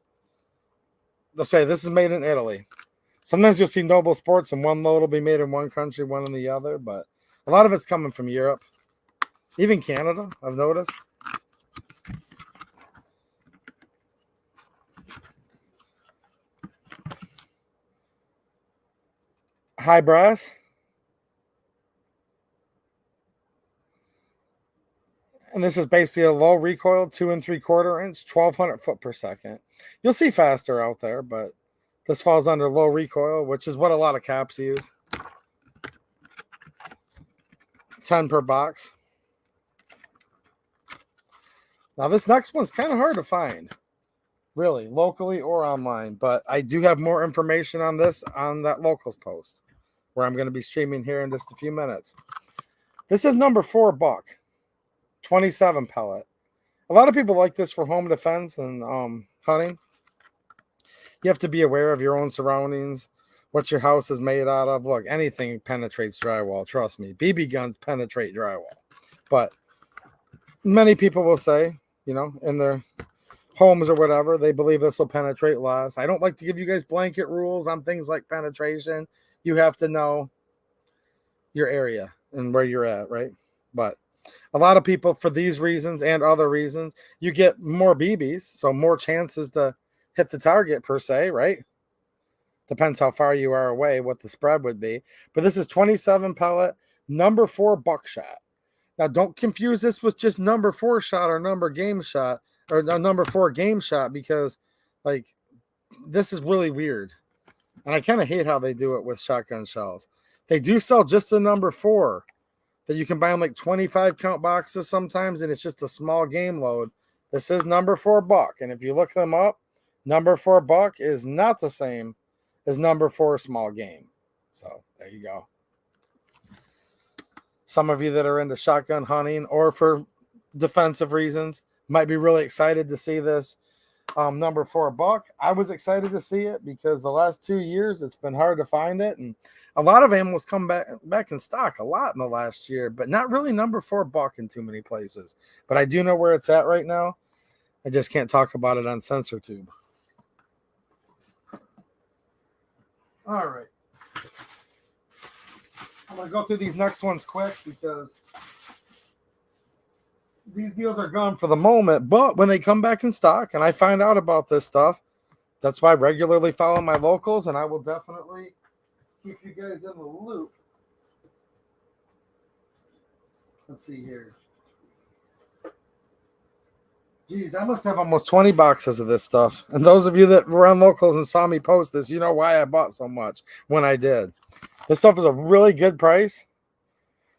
let's say this is made in Italy. Sometimes you'll see Noble Sports and one load will be made in one country, one in the other, but a lot of it's coming from Europe. Even Canada, I've noticed. High brass. And this is basically a low recoil, 2 3/4 inch, 1,200 foot per second. You'll see faster out there, but this falls under low recoil, which is what a lot of caps use. 10 per box. Now this next one's kind of hard to find, really, locally or online, but I do have more information on this on that Locals post, where I'm going to be streaming here in just a few minutes. This is number 4 buck, 27 pellet. A lot of people like this for home defense and hunting. You have to be aware of your own surroundings, what your house is made out of. Look, anything penetrates drywall. Trust me, BB guns penetrate drywall. But many people will say, you know, in their homes or whatever, they believe this will penetrate less. I don't like to give you guys blanket rules on things like penetration. You have to know your area and where you're at, right? But a lot of people, for these reasons and other reasons, you get more BBs, so more chances to hit the target per se, right? Depends how far you are away, what the spread would be. But this is 27 pellet, number 4 buckshot. Now, don't confuse this with just number 4 shot or number game shot or number 4 game shot, because like this is really weird. And I kind of hate how they do it with shotgun shells. They do sell just the number 4 that you can buy in like 25 count boxes sometimes, and it's just a small game load. This is number 4 buck. And if you look them up, number 4 buck is not the same as number 4 small game. So there you go. Some of you that are into shotgun hunting or for defensive reasons might be really excited to see this number 4 buck. I was excited to see it because the last 2 years it's been hard to find it, and a lot of animals come back in stock a lot in the last year, but not really number 4 buck in too many places. But I do know where it's at right now. I just can't talk about it on SensorTube. All right. I'm going to go through these next ones quick because these deals are gone for the moment. But when they come back in stock and I find out about this stuff, that's why I regularly follow my Locals, and I will definitely keep you guys in the loop. Let's see here. Geez, I must have almost 20 boxes of this stuff. And those of you that were on Locals and saw me post this, you know why I bought so much when I did. This stuff is a really good price.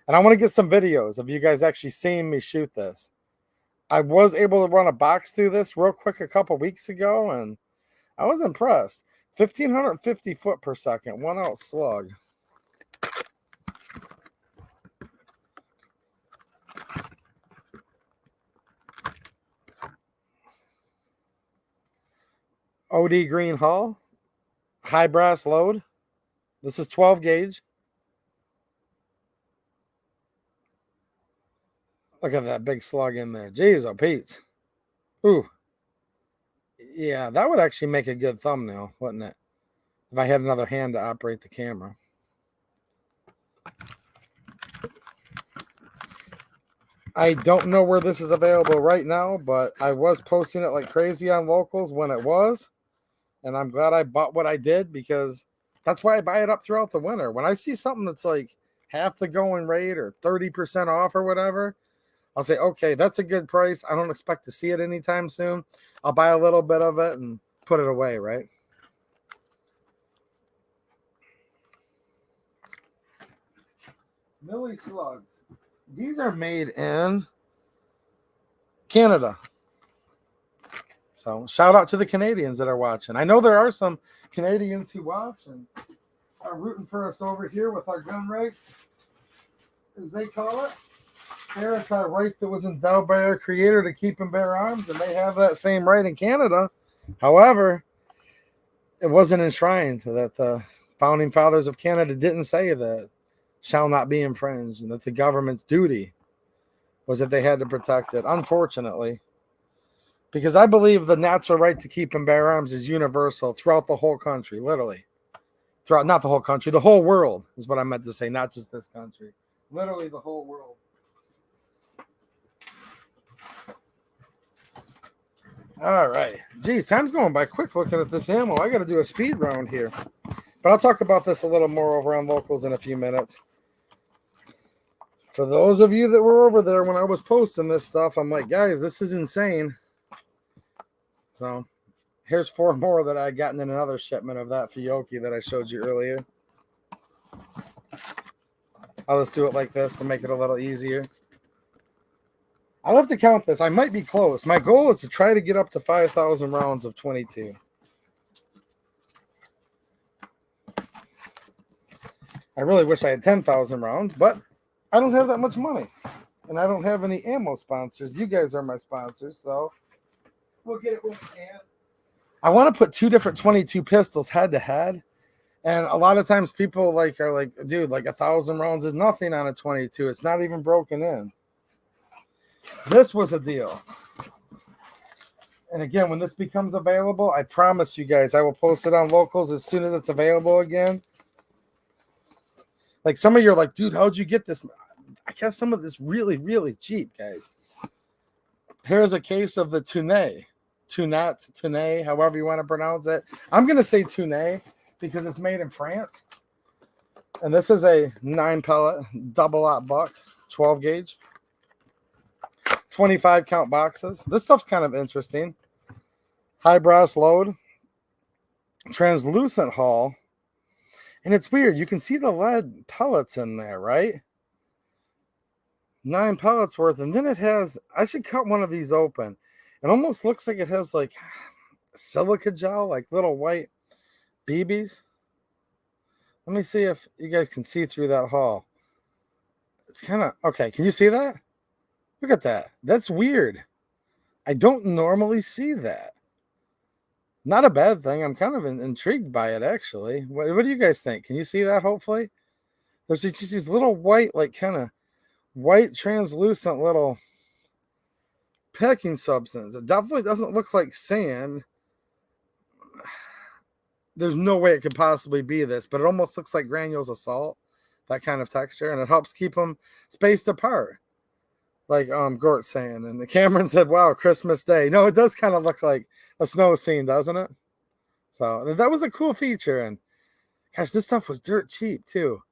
And I want to get some videos of you guys actually seeing me shoot this. I was able to run a box through this real quick a couple weeks ago, and I was impressed. 1,550 foot per second, 1 ounce slug. OD green hull, high brass load. This is 12 gauge. Look at that big slug in there. Jeez, oh Pete. Ooh. Yeah, that would actually make a good thumbnail, wouldn't it? If I had another hand to operate the camera. I don't know where this is available right now, but I was posting it like crazy on locals when it was. And I'm glad I bought what I did, because that's why I buy it up throughout the winter. When I see something that's like half the going rate or 30% off or whatever, I'll say, okay, that's a good price. I don't expect to see it anytime soon. I'll buy a little bit of it and put it away, right? Millie slugs. These are made in Canada. So shout out to the Canadians that are watching. I know there are some Canadians who watch and are rooting for us over here with our gun rights, as they call it. It's that right that was endowed by our creator to keep and bear arms, and they have that same right in Canada. However, it wasn't enshrined, that the founding fathers of Canada didn't say that shall not be infringed, and that the government's duty was that they had to protect it, unfortunately. Because I believe the natural right to keep and bear arms is universal throughout the whole country, literally. Throughout, not the whole country, the whole world is what I meant to say, not just this country. Literally the whole world. All right. Geez, time's going by quick looking at this ammo. I got to do a speed round here. But I'll talk about this a little more over on locals in a few minutes. For those of you that were over there when I was posting this stuff, I'm like, guys, this is insane. So here's 4 more that I gotten in another shipment of that Fiocchi that I showed you earlier. I'll just do it like this to make it a little easier. I'll have to count this. I might be close. My goal is to try to get up to 5,000 rounds of 22. I really wish I had 10,000 rounds, but I don't have that much money. And I don't have any ammo sponsors. You guys are my sponsors, so we'll get it when we can. I want to put 2 different 22 pistols head to head. And a lot of times people are like, dude, like 1,000 rounds is nothing on a 22. It's not even broken in. This was a deal. And again, when this becomes available, I promise you guys, I will post it on locals as soon as it's available again. Like some of you are like, dude, how'd you get this? I got some of this really, really cheap, guys. Here's a case of the Tunay, however you want to pronounce it. I'm going to say Tunay because it's made in France. And this is a 9 pellet double-aught buck, 12 gauge. 25 count boxes. This stuff's kind of interesting. High brass load. Translucent hull. And it's weird. You can see the lead pellets in there, right? 9 pellets worth. And then it has, I should cut one of these open. It almost looks like it has like silica gel, like little white BBs. Let me see if you guys can see through that hull. It's kind of, okay, can you see that? Look at that. That's weird. I don't normally see that. Not a bad thing. I'm kind of intrigued by it, actually. What do you guys think? Can you see that, hopefully? There's just these little white, like kind of white, translucent little packing substance. It definitely doesn't look like sand. There's no way it could possibly be this, but it almost looks like granules of salt, that kind of texture, and it helps keep them spaced apart. Like Gort's saying, and the Cameron said, wow, Christmas Day. No, it does kind of look like a snow scene, doesn't it? So that was a cool feature. And gosh, this stuff was dirt cheap too.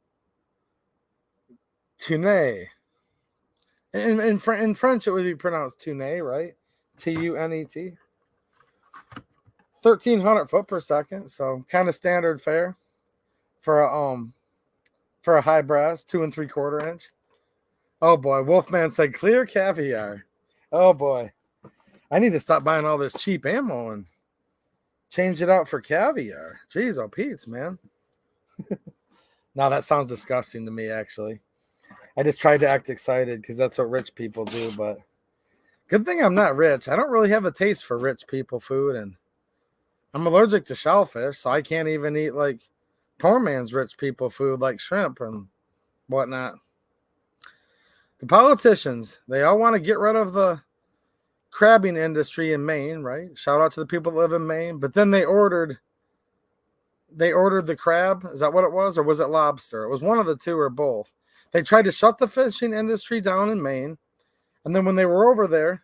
Tunet. In French, it would be pronounced Tunet, right? Tunet. 1,300 foot per second, so kind of standard fare for a high brass 2 3/4 inch. Oh boy, Wolfman said clear caviar. Oh boy. I need to stop buying all this cheap ammo and change it out for caviar. Jeez, oh Pete's, man. Now that sounds disgusting to me, actually. I just tried to act excited because that's what rich people do, but good thing I'm not rich. I don't really have a taste for rich people food, and I'm allergic to shellfish, so I can't even eat like poor man's rich people food like shrimp and whatnot. The politicians, they all want to get rid of the crabbing industry in Maine, right? Shout out to the people that live in Maine. But then they ordered the crab. Is that what it was? Or was it lobster? It was one of the two or both. They tried to shut the fishing industry down in Maine. And then when they were over there,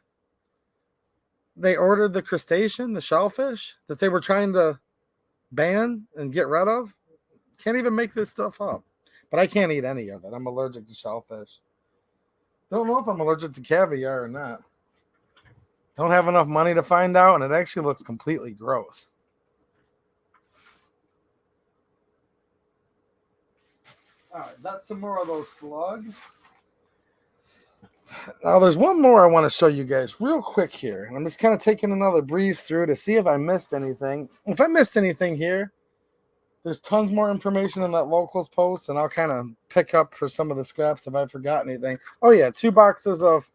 they ordered the crustacean, the shellfish that they were trying to ban and get rid of. Can't even make this stuff up. But I can't eat any of it. I'm allergic to shellfish. Don't know if I'm allergic to caviar or not. Don't have enough money to find out, and it actually looks completely gross. All right, that's some more of those slugs. Now, there's one more I want to show you guys real quick here. And I'm just kind of taking another breeze through to see if I missed anything. If I missed anything here, there's tons more information in that locals post, and I'll kind of pick up for some of the scraps if I forgot anything. Oh, yeah, 2 boxes of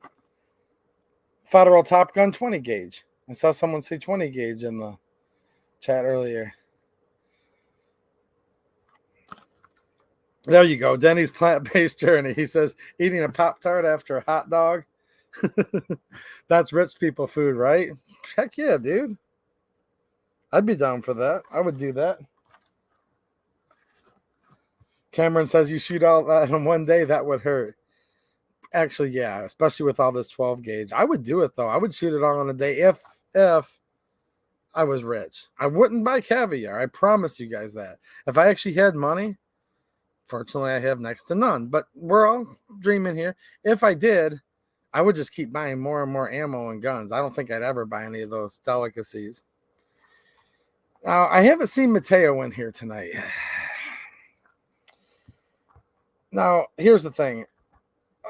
Federal Top Gun 20 gauge. I saw someone say 20 gauge in the chat earlier. There you go. Denny's plant-based journey. He says, eating a Pop-Tart after a hot dog. That's rich people food, right? Heck yeah, dude. I'd be down for that. I would do that. Cameron says, you shoot all that in one day, that would hurt. Actually, yeah, especially with all this 12 gauge. I would do it, though. I would shoot it all in a day if I was rich. I wouldn't buy caviar. I promise you guys that. If I actually had money, fortunately, I have next to none. But we're all dreaming here. If I did, I would just keep buying more and more ammo and guns. I don't think I'd ever buy any of those delicacies. Now, I haven't seen Mateo in here tonight. Now, here's the thing.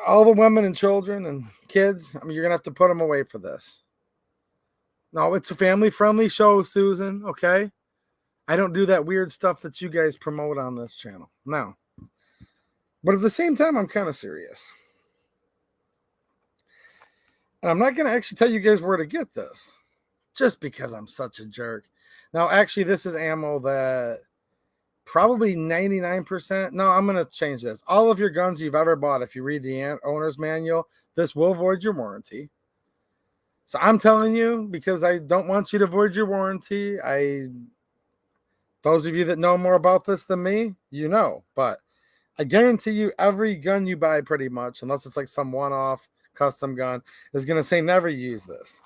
All the women and children and kids, I mean, you're going to have to put them away for this. No, it's a family-friendly show, Susan, okay? I don't do that weird stuff that you guys promote on this channel. No. But at the same time, I'm kind of serious. And I'm not going to actually tell you guys where to get this, just because I'm such a jerk. Now, actually, this is ammo that probably 99%. No, I'm going to change this. All of your guns you've ever bought, if you read the owner's manual, this will void your warranty. So I'm telling you, because I don't want you to void your warranty. Those of you that know more about this than me, you know. But I guarantee you every gun you buy pretty much, unless it's like some one-off custom gun, is going to say never use this.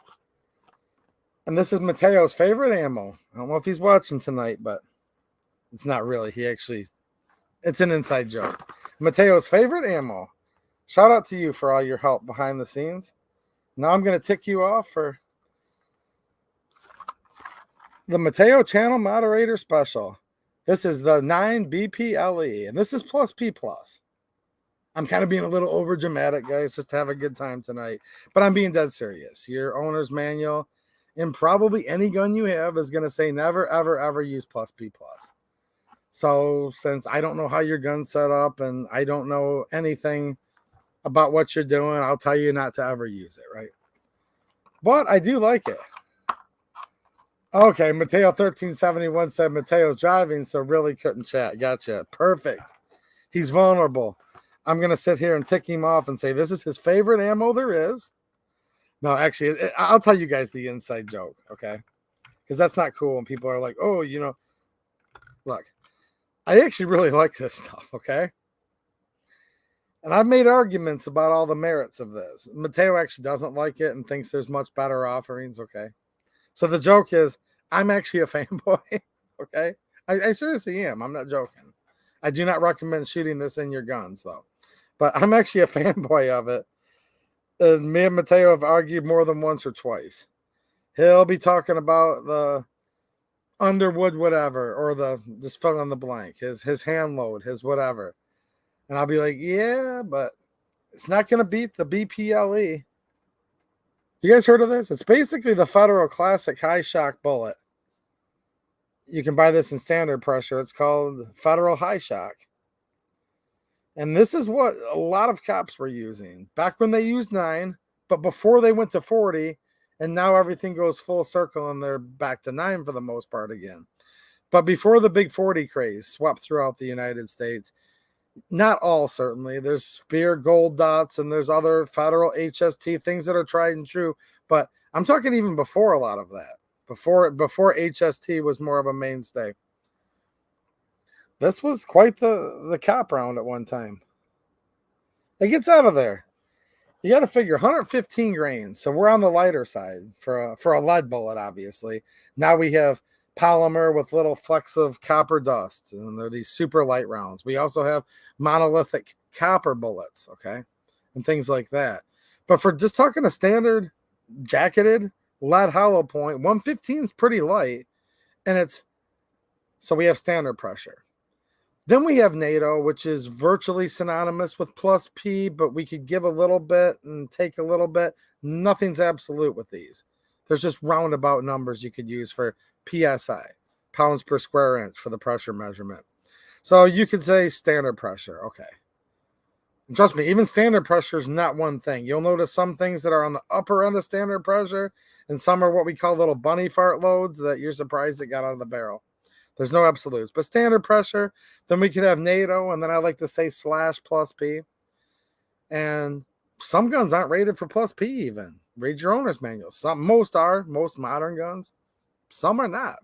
And this is Mateo's favorite ammo. I don't know if he's watching tonight, but it's not really. It's an inside joke. Mateo's favorite ammo. Shout out to you for all your help behind the scenes. Now I'm going to tick you off for the Mateo Channel Moderator Special. This is the 9 BPLE, and this is plus P+. I'm kind of being a little over dramatic, guys, just to have a good time tonight. But I'm being dead serious. Your owner's manual, and probably any gun you have, is going to say never, ever, ever use plus P+. So since I don't know how your gun's set up and I don't know anything about what you're doing, I'll tell you not to ever use it, right? But I do like it. Okay, Mateo 1371 said Mateo's driving, so really couldn't chat. Gotcha. Perfect. He's vulnerable. I'm going to sit here and tick him off and say this is his favorite ammo there is. No, actually, I'll tell you guys the inside joke, okay? Because that's not cool when people are like, oh, you know, look, I actually really like this stuff, okay? And I've made arguments about all the merits of this. Mateo actually doesn't like it and thinks there's much better offerings, okay? So the joke is, I'm actually a fanboy, okay? I seriously am. I'm not joking. I do not recommend shooting this in your guns, though. But I'm actually a fanboy of it. Me and Mateo have argued more than once or twice. He'll be talking about the Underwood whatever, or the, just fill in the blank, his hand load, his whatever. And I'll be like, yeah, but it's not going to beat the BPLE. You guys heard of this? It's basically the Federal Classic High Shock bullet. You can buy this in standard pressure. It's called Federal High Shock. And this is what a lot of cops were using back when they used 9, but before they went to 40, and now everything goes full circle and they're back to 9 for the most part again. But before the big 40 craze swept throughout the United States, not all certainly. There's Spear Gold Dots and there's other Federal HST things that are tried and true, but I'm talking even before a lot of that. Before HST was more of a mainstay. This was quite the cop round at one time. It gets out of there. You got to figure 115 grains. So we're on the lighter side for a lead bullet, obviously. Now we have polymer with little flecks of copper dust, and they're these super light rounds. We also have monolithic copper bullets, okay, and things like that. But for just talking a standard jacketed lead hollow point, 115 is pretty light, and it's so we have standard pressure. Then we have NATO, which is virtually synonymous with plus P, but we could give a little bit and take a little bit. Nothing's absolute with these. There's just roundabout numbers you could use for PSI, pounds per square inch, for the pressure measurement. So you could say standard pressure. Okay. And trust me, even standard pressure is not one thing. You'll notice some things that are on the upper end of standard pressure, and some are what we call little bunny fart loads that you're surprised it got out of the barrel. There's no absolutes, but standard pressure. Then we could have NATO, and then I like to say slash plus P. And some guns aren't rated for plus P even. Read your owner's manual. Most are, most modern guns. Some are not.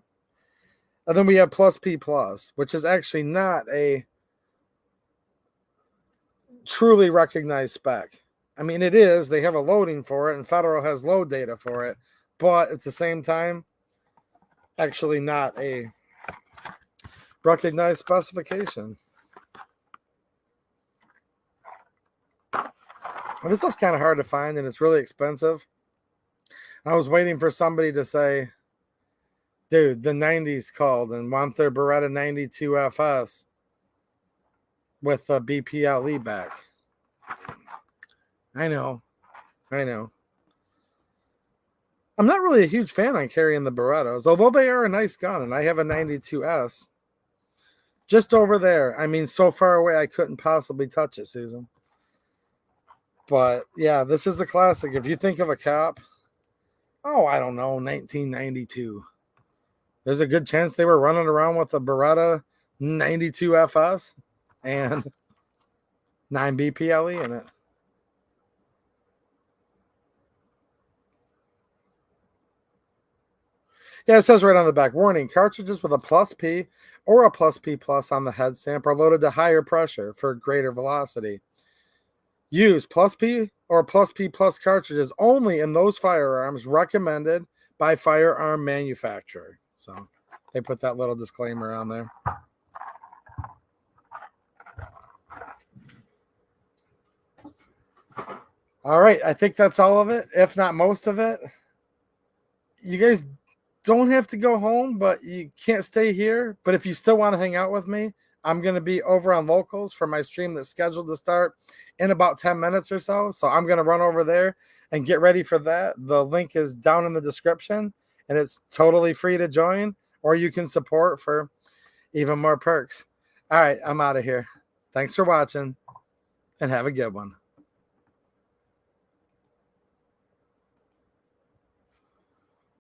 And then we have plus P plus, which is actually not a truly recognized spec. I mean, it is. They have a loading for it, and Federal has load data for it. But at the same time, actually not a recognized specification. And this stuff's kind of hard to find, and it's really expensive. I was waiting for somebody to say, dude, the 90s called and want their Beretta 92 FS with a BPLE back. I know. I'm not really a huge fan on carrying the Berettas, although they are a nice gun, and I have a 92S. Just over there. I mean, so far away I couldn't possibly touch it, Susan. But, yeah, this is the classic. If you think of a cop, I don't know, 1992. There's a good chance they were running around with a Beretta 92 FS and 9 BPLE in it. Yeah, it says right on the back, warning, cartridges with a plus P or a plus P plus on the head stamp are loaded to higher pressure for greater velocity. Use plus P or plus P plus cartridges only in those firearms recommended by firearm manufacturer. So they put that little disclaimer on there. All right, I think that's all of it, if not most of it. You guys don't have to go home, but you can't stay here. But if you still want to hang out with me, I'm going to be over on Locals for my stream that's scheduled to start in about 10 minutes or so. So I'm going to run over there and get ready for that. The link is down in the description, and it's totally free to join, or you can support for even more perks. All right, I'm out of here. Thanks for watching, and have a good one.